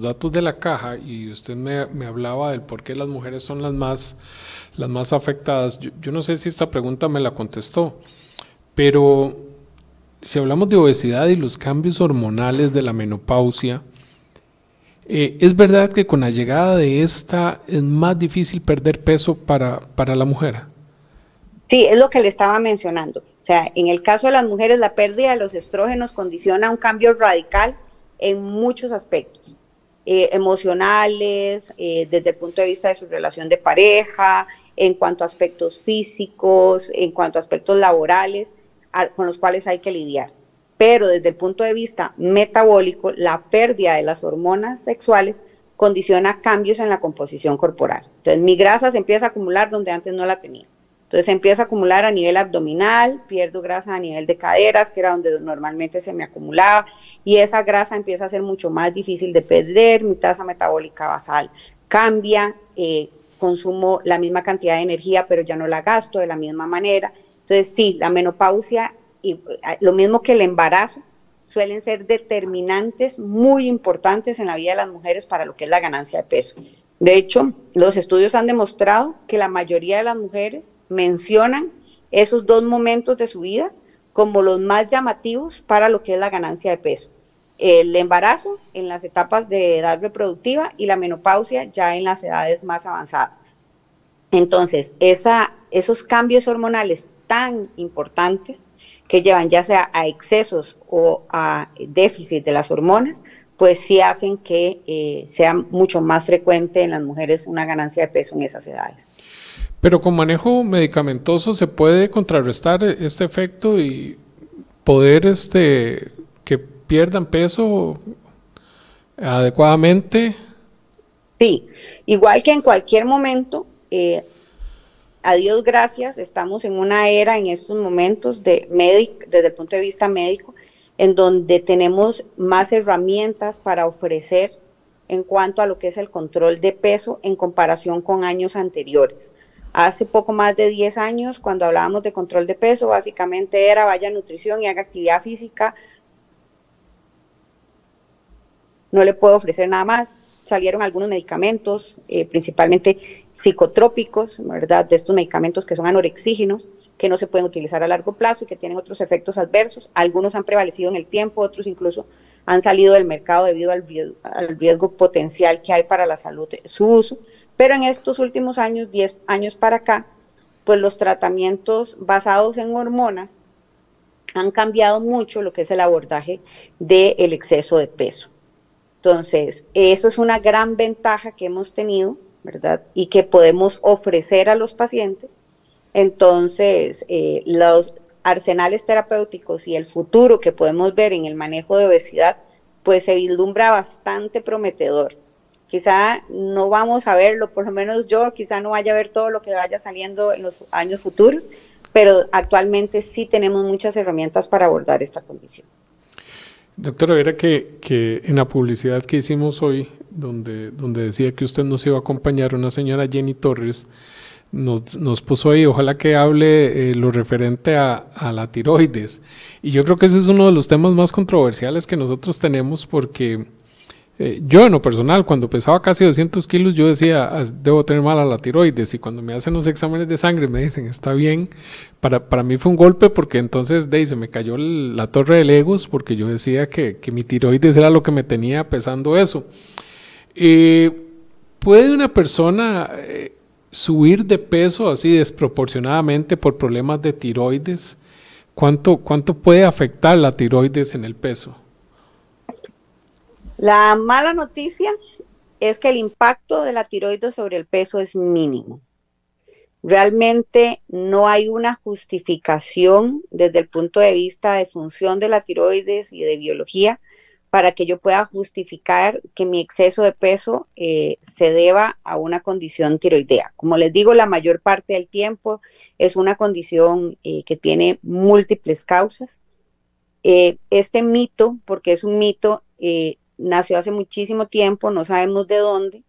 Speaker 3: datos de la caja, y usted me hablaba del por qué las mujeres son las más afectadas, yo no sé si esta pregunta me la contestó, pero si hablamos de obesidad y los cambios hormonales de la menopausia, ¿es verdad que con la llegada de esta es más difícil perder peso para la mujer?
Speaker 4: Sí, es lo que le estaba mencionando. O sea, en el caso de las mujeres, la pérdida de los estrógenos condiciona un cambio radical en muchos aspectos, emocionales, desde el punto de vista de su relación de pareja, en cuanto a aspectos físicos, en cuanto a aspectos laborales, con los cuales hay que lidiar. Pero desde el punto de vista metabólico, la pérdida de las hormonas sexuales condiciona cambios en la composición corporal. Entonces, mi grasa se empieza a acumular donde antes no la tenía. Entonces, se empieza a acumular a nivel abdominal, pierdo grasa a nivel de caderas, que era donde normalmente se me acumulaba, y esa grasa empieza a ser mucho más difícil de perder. Mi tasa metabólica basal cambia, consumo la misma cantidad de energía, pero ya no la gasto de la misma manera. Entonces, sí, la menopausia, y lo mismo que el embarazo, suelen ser determinantes muy importantes en la vida de las mujeres para lo que es la ganancia de peso. De hecho, los estudios han demostrado que la mayoría de las mujeres mencionan esos 2 momentos de su vida como los más llamativos para lo que es la ganancia de peso. El embarazo en las etapas de edad reproductiva y la menopausia ya en las edades más avanzadas. Entonces, esos cambios hormonales tan importantes que llevan ya sea a excesos o a déficit de las hormonas, pues sí hacen que sea mucho más frecuente en las mujeres una ganancia de peso en esas edades.
Speaker 3: Pero con manejo medicamentoso se puede contrarrestar este efecto y poder que pierdan peso adecuadamente.
Speaker 4: Sí, igual que en cualquier momento, a Dios gracias, estamos en una era en estos momentos desde el punto de vista médico, en donde tenemos más herramientas para ofrecer en cuanto a lo que es el control de peso en comparación con años anteriores. Hace poco más de 10 años, cuando hablábamos de control de peso, básicamente era vaya a nutrición y haga actividad física. No le puedo ofrecer nada más. Salieron algunos medicamentos, principalmente psicotrópicos, ¿verdad? De estos medicamentos que son anorexígenos, que no se pueden utilizar a largo plazo y que tienen otros efectos adversos. Algunos han prevalecido en el tiempo, otros incluso han salido del mercado debido al riesgo potencial que hay para la salud de su uso. Pero en estos últimos años, 10 años para acá, pues los tratamientos basados en hormonas han cambiado mucho lo que es el abordaje del exceso de peso. Entonces, eso es una gran ventaja que hemos tenido, ¿verdad? Y que podemos ofrecer a los pacientes. Entonces, los arsenales terapéuticos y el futuro que podemos ver en el manejo de obesidad, pues se vislumbra bastante prometedor. Quizá no vamos a verlo, por lo menos yo, quizá no vaya a ver todo lo que vaya saliendo en los años futuros, pero actualmente sí tenemos muchas herramientas para abordar esta condición.
Speaker 3: Doctora, verá que en la publicidad que hicimos hoy, donde decía que usted nos iba a acompañar, una señora Jenny Torres, nos puso ahí, ojalá que hable lo referente a la tiroides. Y yo creo que ese es uno de los temas más controversiales que nosotros tenemos, porque yo en lo personal, cuando pesaba casi 200 kilos, yo decía, debo tener mala la tiroides, y cuando me hacen los exámenes de sangre me dicen, está bien. Para mí fue un golpe, porque entonces se me cayó la torre de Legos, porque yo decía que mi tiroides era lo que me tenía pesando eso. ¿Puede una persona subir de peso así desproporcionadamente por problemas de tiroides? ¿Cuánto puede afectar la tiroides en el peso?
Speaker 4: La mala noticia es que el impacto de la tiroides sobre el peso es mínimo. Realmente no hay una justificación desde el punto de vista de función de la tiroides y de biología para que yo pueda justificar que mi exceso de peso se deba a una condición tiroidea. Como les digo, la mayor parte del tiempo es una condición que tiene múltiples causas. Este mito, porque es un mito, nació hace muchísimo tiempo, no sabemos de dónde,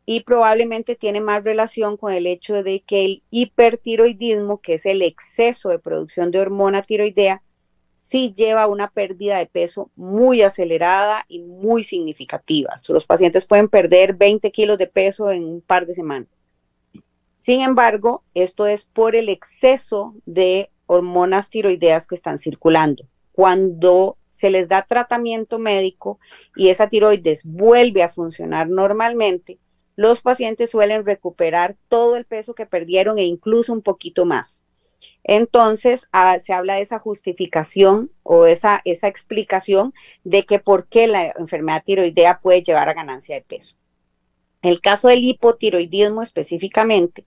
Speaker 4: y probablemente tiene más relación con el hecho de que el hipertiroidismo, que es el exceso de producción de hormona tiroidea, sí lleva a una pérdida de peso muy acelerada y muy significativa. Los pacientes pueden perder 20 kilos de peso en un par de semanas. Sin embargo, esto es por el exceso de hormonas tiroideas que están circulando. Cuando se les da tratamiento médico y esa tiroides vuelve a funcionar normalmente, los pacientes suelen recuperar todo el peso que perdieron e incluso un poquito más. Entonces, se habla de esa justificación o esa explicación de que por qué la enfermedad tiroidea puede llevar a ganancia de peso. En el caso del hipotiroidismo específicamente,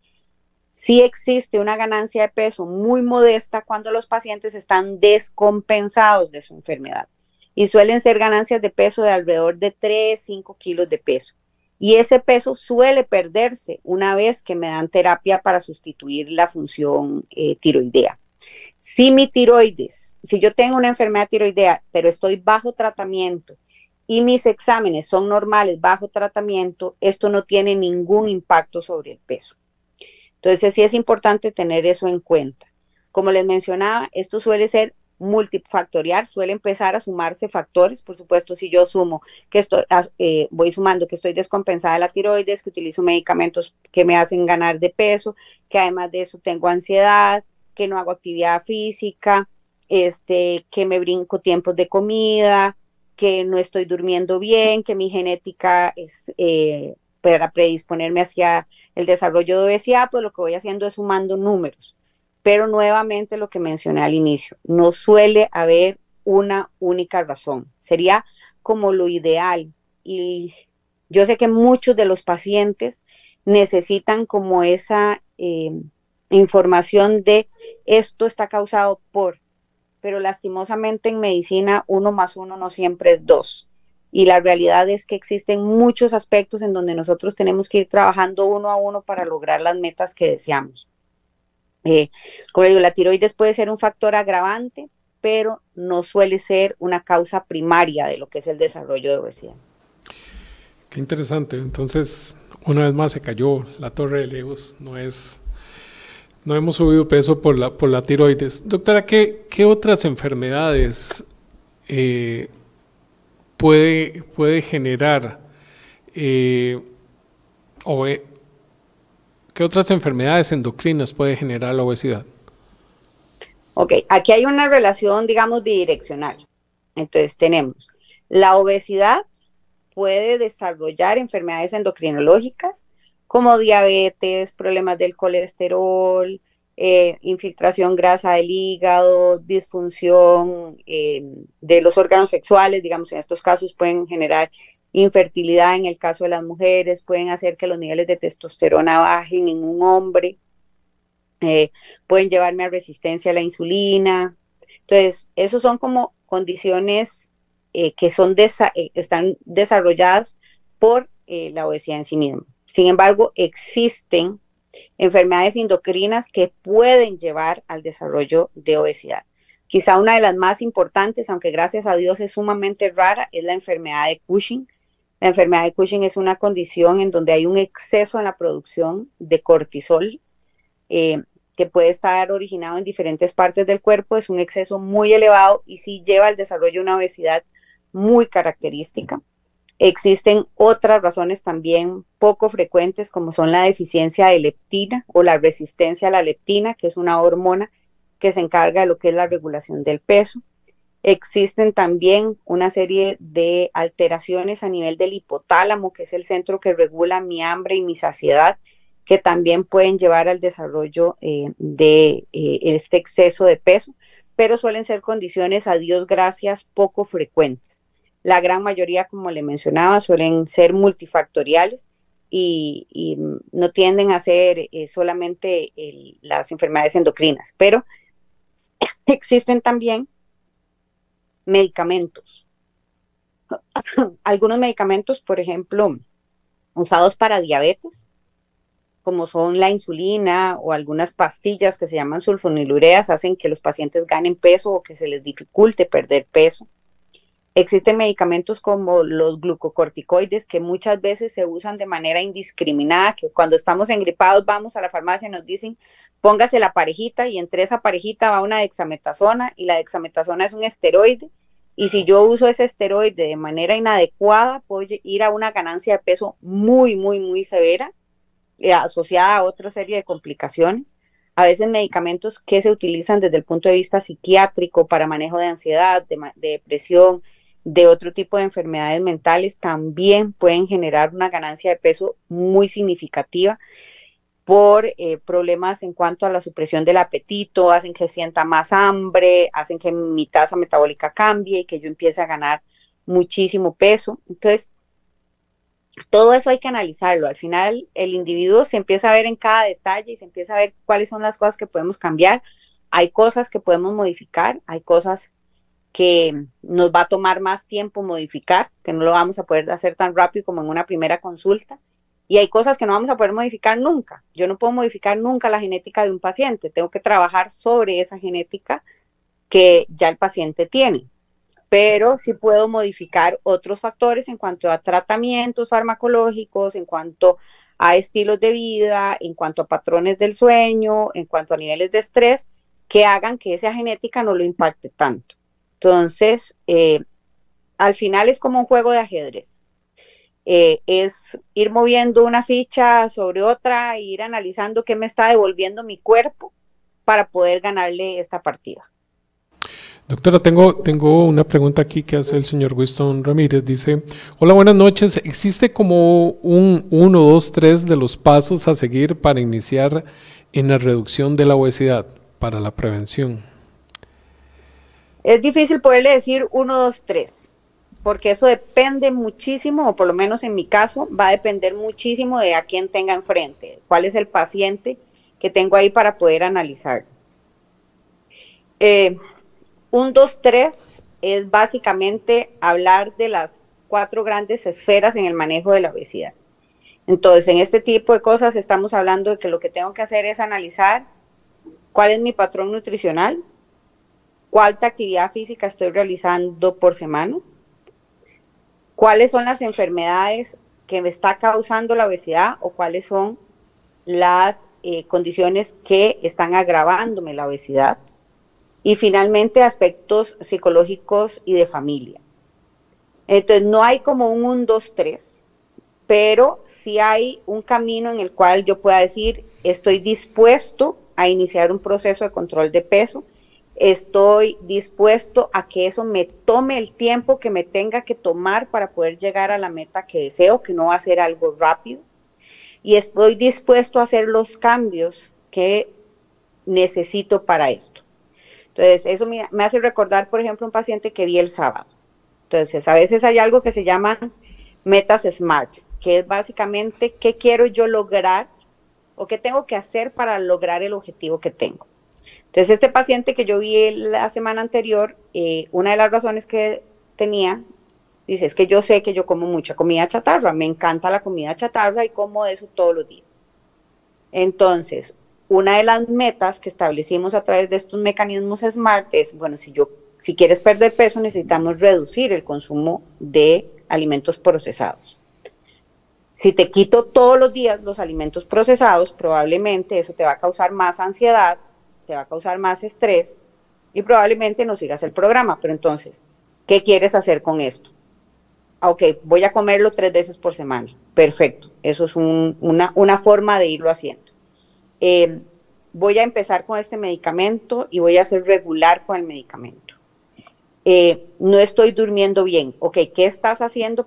Speaker 4: sí existe una ganancia de peso muy modesta cuando los pacientes están descompensados de su enfermedad y suelen ser ganancias de peso de alrededor de 3-5 kilos de peso. Y ese peso suele perderse una vez que me dan terapia para sustituir la función tiroidea. Si mi tiroides, si yo tengo una enfermedad tiroidea, pero estoy bajo tratamiento y mis exámenes son normales bajo tratamiento, esto no tiene ningún impacto sobre el peso. Entonces sí es importante tener eso en cuenta. Como les mencionaba, esto suele ser multifactorial, suele empezar a sumarse factores. Por supuesto, si yo sumo que voy sumando que estoy descompensada de la tiroides, que utilizo medicamentos que me hacen ganar de peso, que además de eso tengo ansiedad, que no hago actividad física, que me brinco tiempos de comida, que no estoy durmiendo bien, que mi genética es para predisponerme hacia el desarrollo de obesidad, pues lo que voy haciendo es sumando números. Pero nuevamente lo que mencioné al inicio, no suele haber una única razón. Sería como lo ideal. Y yo sé que muchos de los pacientes necesitan como esa información de esto está causado por, pero lastimosamente en medicina 1 más 1 no siempre es 2. Y la realidad es que existen muchos aspectos en donde nosotros tenemos que ir trabajando uno a uno para lograr las metas que deseamos. Como digo, la tiroides puede ser un factor agravante, pero no suele ser una causa primaria de lo que es el desarrollo de obesidad.
Speaker 3: Qué interesante. Entonces, una vez más se cayó la torre de Legos. No hemos subido peso por la tiroides. Doctora, ¿qué otras enfermedades puede generar ¿qué otras enfermedades endocrinas puede generar la obesidad?
Speaker 4: Ok, aquí hay una relación, digamos, bidireccional. Entonces tenemos la obesidad puede desarrollar enfermedades endocrinológicas como diabetes, problemas del colesterol, infiltración grasa del hígado, disfunción de los órganos sexuales, digamos, en estos casos pueden generar infertilidad en el caso de las mujeres, pueden hacer que los niveles de testosterona bajen en un hombre, pueden llevarme a resistencia a la insulina. Entonces, esos son como condiciones que están desarrolladas por la obesidad en sí misma. Sin embargo, existen enfermedades endocrinas que pueden llevar al desarrollo de obesidad. Quizá una de las más importantes, aunque gracias a Dios es sumamente rara, es la enfermedad de Cushing. La enfermedad de Cushing es una condición en donde hay un exceso en la producción de cortisol, que puede estar originado en diferentes partes del cuerpo. Es un exceso muy elevado y sí lleva al desarrollo de una obesidad muy característica. Existen otras razones también poco frecuentes, como son la deficiencia de leptina o la resistencia a la leptina, que es una hormona que se encarga de lo que es la regulación del peso. Existen también una serie de alteraciones a nivel del hipotálamo, que es el centro que regula mi hambre y mi saciedad, que también pueden llevar al desarrollo de este exceso de peso, pero suelen ser condiciones, a Dios gracias, poco frecuentes. La gran mayoría, como le mencionaba, suelen ser multifactoriales y no tienden a ser solamente las enfermedades endocrinas, pero existen también medicamentos. Algunos medicamentos, por ejemplo, usados para diabetes, como son la insulina o algunas pastillas que se llaman sulfonilureas, hacen que los pacientes ganen peso o que se les dificulte perder peso. Existen medicamentos como los glucocorticoides que muchas veces se usan de manera indiscriminada, que cuando estamos engripados vamos a la farmacia y nos dicen póngase la parejita y entre esa parejita va una dexametasona y la dexametasona es un esteroide y si yo uso ese esteroide de manera inadecuada puedo ir a una ganancia de peso muy, muy, muy severa asociada a otra serie de complicaciones. A veces medicamentos que se utilizan desde el punto de vista psiquiátrico para manejo de ansiedad, de depresión, de otro tipo de enfermedades mentales, también pueden generar una ganancia de peso muy significativa por problemas en cuanto a la supresión del apetito, hacen que sienta más hambre, hacen que mi tasa metabólica cambie y que yo empiece a ganar muchísimo peso. Entonces, todo eso hay que analizarlo. Al final, el individuo se empieza a ver en cada detalle y se empieza a ver cuáles son las cosas que podemos cambiar. Hay cosas que podemos modificar, hay cosas que nos va a tomar más tiempo modificar, que no lo vamos a poder hacer tan rápido como en una primera consulta. Y hay cosas que no vamos a poder modificar nunca. Yo no puedo modificar nunca la genética de un paciente. Tengo que trabajar sobre esa genética que ya el paciente tiene. Pero sí puedo modificar otros factores en cuanto a tratamientos farmacológicos, en cuanto a estilos de vida, en cuanto a patrones del sueño, en cuanto a niveles de estrés, que hagan que esa genética no lo impacte tanto. Entonces, al final es como un juego de ajedrez. Es ir moviendo una ficha sobre otra e ir analizando qué me está devolviendo mi cuerpo para poder ganarle esta partida.
Speaker 3: Doctora, tengo una pregunta aquí que hace el señor Winston Ramírez. Dice, hola, buenas noches. ¿Existe como un 1, 2, 3 de los pasos a seguir para iniciar en la reducción de la obesidad, para la prevención?
Speaker 4: Es difícil poderle decir 1, 2, 3. porque eso depende muchísimo, o por lo menos en mi caso, va a depender muchísimo de a quién tenga enfrente, cuál es el paciente que tengo ahí para poder analizar. Un 2-3 es básicamente hablar de las 4 grandes esferas en el manejo de la obesidad. Entonces, en este tipo de cosas estamos hablando de que lo que tengo que hacer es analizar cuál es mi patrón nutricional, cuánta actividad física estoy realizando por semana, cuáles son las enfermedades que me está causando la obesidad o cuáles son las condiciones que están agravándome la obesidad, y finalmente aspectos psicológicos y de familia. Entonces no hay como un 1, 2, 3, pero sí hay un camino en el cual yo pueda decir, estoy dispuesto a iniciar un proceso de control de peso, estoy dispuesto a que eso me tome el tiempo que me tenga que tomar para poder llegar a la meta que deseo, que no va a ser algo rápido, y estoy dispuesto a hacer los cambios que necesito para esto. Entonces, eso me hace recordar, por ejemplo, un paciente que vi el sábado. Entonces, a veces hay algo que se llama metas SMART, que es básicamente qué quiero yo lograr o qué tengo que hacer para lograr el objetivo que tengo. Entonces, este paciente que yo vi la semana anterior, una de las razones que tenía, dice, es que yo sé que yo como mucha comida chatarra, me encanta la comida chatarra y como de eso todos los días. Entonces, una de las metas que establecimos a través de estos mecanismos SMART es, bueno, si quieres perder peso, necesitamos reducir el consumo de alimentos procesados. Si te quito todos los días los alimentos procesados, probablemente eso te va a causar más ansiedad, te va a causar más estrés y probablemente no sigas el programa. Pero entonces, ¿qué quieres hacer con esto? Ok, voy a comerlo 3 veces por semana. Perfecto, eso es una forma de irlo haciendo. Voy a empezar con este medicamento y voy a ser regular con el medicamento. No estoy durmiendo bien. Ok, ¿qué estás haciendo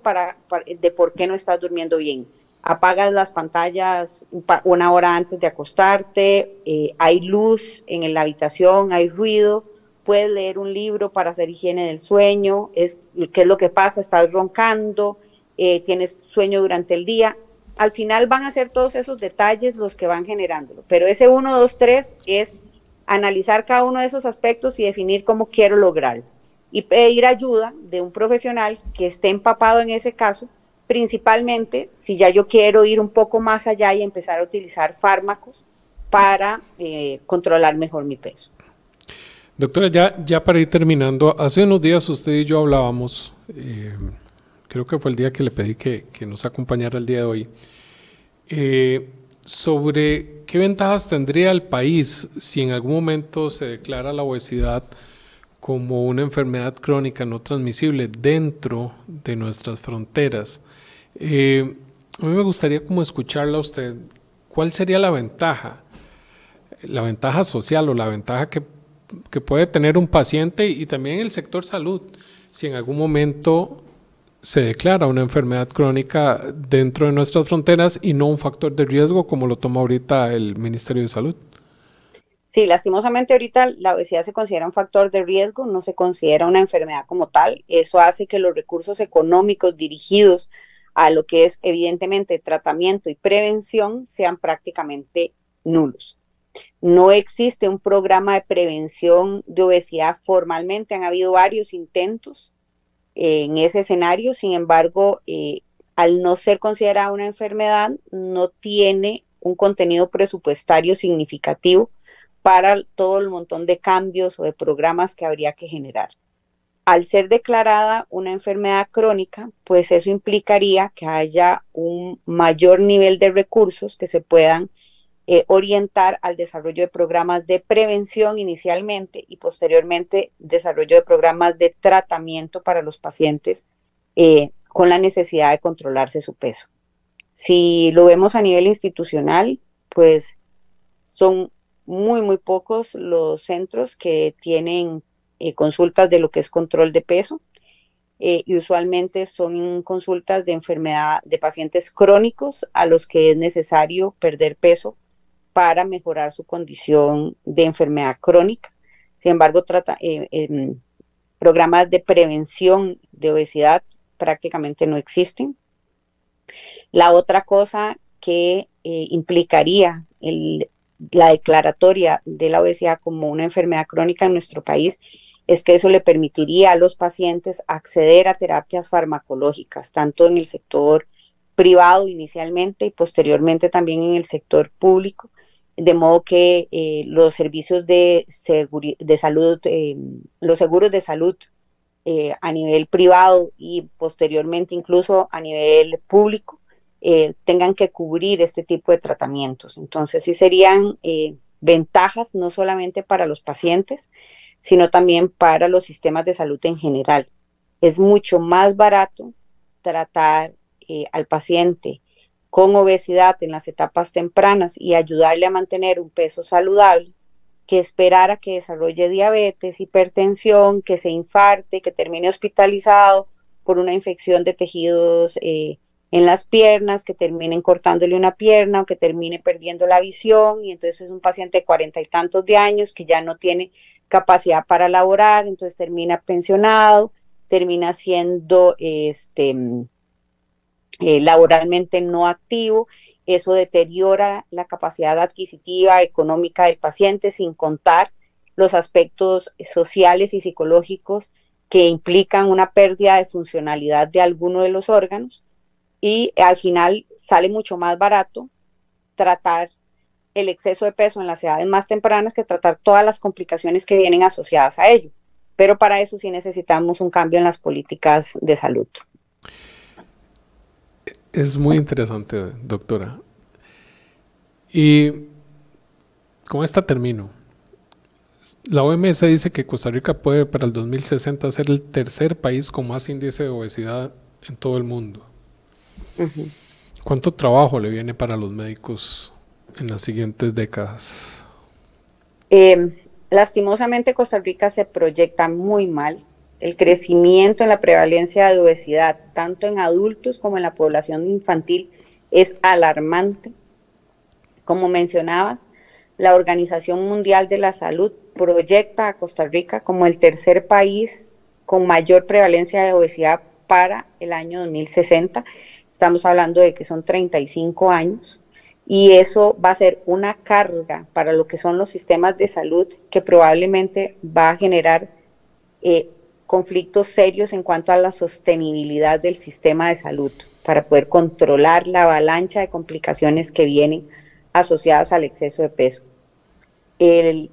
Speaker 4: de por qué no estás durmiendo bien? Apagas las pantallas 1 hora antes de acostarte, hay luz en la habitación, hay ruido, puedes leer un libro para hacer higiene del sueño, ¿qué es lo que pasa? Estás roncando, tienes sueño durante el día. Al final van a ser todos esos detalles los que van generándolo, pero ese 1, 2, 3 es analizar cada uno de esos aspectos y definir cómo quiero lograrlo y pedir ayuda de un profesional que esté empapado en ese caso, principalmente si ya yo quiero ir un poco más allá y empezar a utilizar fármacos para controlar mejor mi peso.
Speaker 3: Doctora, ya para ir terminando, hace unos días usted y yo hablábamos, creo que fue el día que le pedí que nos acompañara el día de hoy, sobre qué ventajas tendría el país si en algún momento se declara la obesidad como una enfermedad crónica no transmisible dentro de nuestras fronteras. A mí me gustaría como escucharla a usted, ¿cuál sería la ventaja social o la ventaja que puede tener un paciente y también el sector salud si en algún momento se declara una enfermedad crónica dentro de nuestras fronteras y no un factor de riesgo como lo toma ahorita el Ministerio de Salud?
Speaker 4: Sí, lastimosamente ahorita la obesidad se considera un factor de riesgo, no se considera una enfermedad como tal. Eso hace que los recursos económicos dirigidos a lo que es evidentemente tratamiento y prevención sean prácticamente nulos. No existe un programa de prevención de obesidad formalmente, han habido varios intentos en ese escenario, sin embargo, al no ser considerada una enfermedad, no tiene un contenido presupuestario significativo para todo el montón de cambios o de programas que habría que generar. Al ser declarada una enfermedad crónica, pues eso implicaría que haya un mayor nivel de recursos que se puedan orientar al desarrollo de programas de prevención inicialmente y posteriormente desarrollo de programas de tratamiento para los pacientes con la necesidad de controlarse su peso. Si lo vemos a nivel institucional, pues son muy pocos los centros que tienen consultas de lo que es control de peso y usualmente son consultas de enfermedad de pacientes crónicos a los que es necesario perder peso para mejorar su condición de enfermedad crónica. Sin embargo, Programas de prevención de obesidad prácticamente no existen. La otra cosa que implicaría la declaratoria de la obesidad como una enfermedad crónica en nuestro país es que eso le permitiría a los pacientes acceder a terapias farmacológicas, tanto en el sector privado inicialmente y posteriormente también en el sector público, de modo que los servicios de salud, los seguros de salud a nivel privado y posteriormente incluso a nivel público tengan que cubrir este tipo de tratamientos. Entonces sí serían ventajas no solamente para los pacientes, sino también para los sistemas de salud en general. Es mucho más barato tratar al paciente con obesidad en las etapas tempranas y ayudarle a mantener un peso saludable que esperar a que desarrolle diabetes, hipertensión, que se infarte, que termine hospitalizado por una infección de tejidos en las piernas, que terminen cortándole una pierna o que termine perdiendo la visión, y entonces es un paciente de 40 y tantos de años que ya no tiene capacidad para laborar, entonces termina pensionado, termina siendo laboralmente no activo. Eso deteriora la capacidad adquisitiva económica del paciente, sin contar los aspectos sociales y psicológicos que implican una pérdida de funcionalidad de alguno de los órganos, y al final sale mucho más barato tratar el exceso de peso en las edades más tempranas que tratar todas las complicaciones que vienen asociadas a ello. Pero para eso sí necesitamos un cambio en las políticas de salud.
Speaker 3: Es muy interesante, doctora. Y con esta termino. La OMS dice que Costa Rica puede para el 2060 ser el tercer país con más índice de obesidad en todo el mundo. ¿Cuánto trabajo le viene para los médicos en las siguientes décadas?
Speaker 4: Lastimosamente Costa Rica se proyecta muy mal. El crecimiento en la prevalencia de obesidad, tanto en adultos como en la población infantil, es alarmante. Como mencionabas, la Organización Mundial de la Salud proyecta a Costa Rica como el tercer país con mayor prevalencia de obesidad para el año 2060. Estamos hablando de que son 35 años. Y eso va a ser una carga para lo que son los sistemas de salud que probablemente va a generar conflictos serios en cuanto a la sostenibilidad del sistema de salud para poder controlar la avalancha de complicaciones que vienen asociadas al exceso de peso.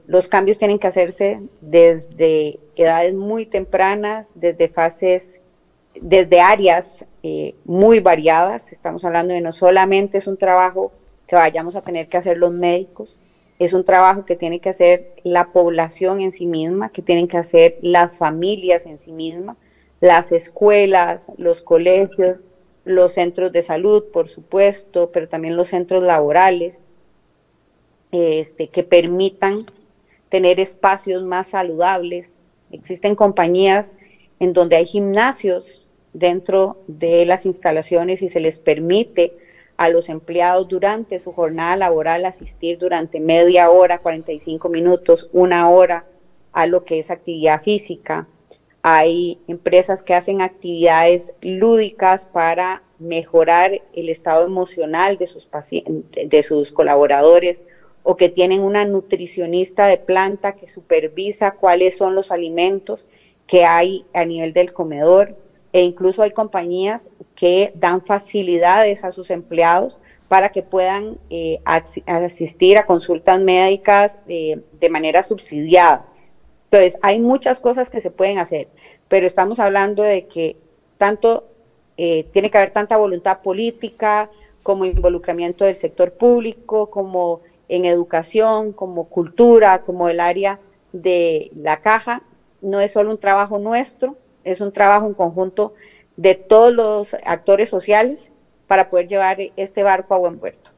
Speaker 4: Los cambios tienen que hacerse desde edades muy tempranas, desde áreas muy variadas. Estamos hablando de no solamente es un trabajo que vayamos a tener que hacer los médicos, es un trabajo que tiene que hacer la población en sí misma, que tienen que hacer las familias en sí mismas, las escuelas, los colegios, los centros de salud, por supuesto, pero también los centros laborales, que permitan tener espacios más saludables. Existen compañías en donde hay gimnasios dentro de las instalaciones y se les permite a los empleados durante su jornada laboral asistir durante media hora, 45 minutos, una hora a lo que es actividad física. Hay empresas que hacen actividades lúdicas para mejorar el estado emocional de sus pacientes, de sus colaboradores, o que tienen una nutricionista de planta que supervisa cuáles son los alimentos que hay a nivel del comedor. E incluso hay compañías que dan facilidades a sus empleados para que puedan asistir a consultas médicas de manera subsidiada. Entonces, hay muchas cosas que se pueden hacer, pero estamos hablando de que tiene que haber tanta voluntad política como involucramiento del sector público, como en educación, como cultura, como el área de la caja. No es solo un trabajo nuestro, es un trabajo en conjunto de todos los actores sociales para poder llevar este barco a buen puerto.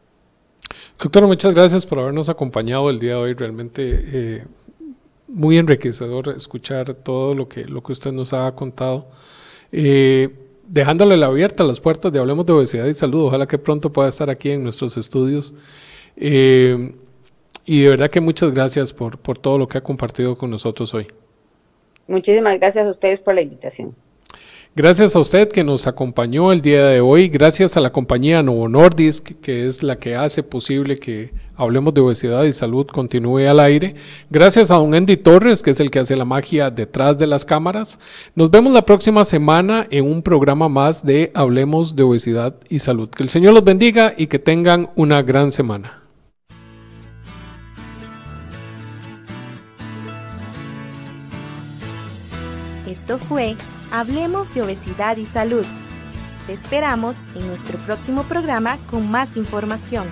Speaker 3: Doctora, muchas gracias por habernos acompañado el día de hoy. Realmente muy enriquecedor escuchar todo lo que usted nos ha contado. Dejándole abiertas las puertas de Hablemos de Obesidad y Salud. Ojalá que pronto pueda estar aquí en nuestros estudios. Y de verdad que muchas gracias por todo lo que ha compartido con nosotros hoy.
Speaker 4: Muchísimas gracias a ustedes por la invitación.
Speaker 3: Gracias a usted que nos acompañó el día de hoy, gracias a la compañía Novo Nordisk, que es la que hace posible que Hablemos de Obesidad y Salud continúe al aire, gracias a don Andy Torres, que es el que hace la magia detrás de las cámaras. Nos vemos la próxima semana en un programa más de Hablemos de Obesidad y Salud. Que el Señor los bendiga y que tengan una gran semana.
Speaker 2: Esto fue Hablemos de Obesidad y Salud. Te esperamos en nuestro próximo programa con más información.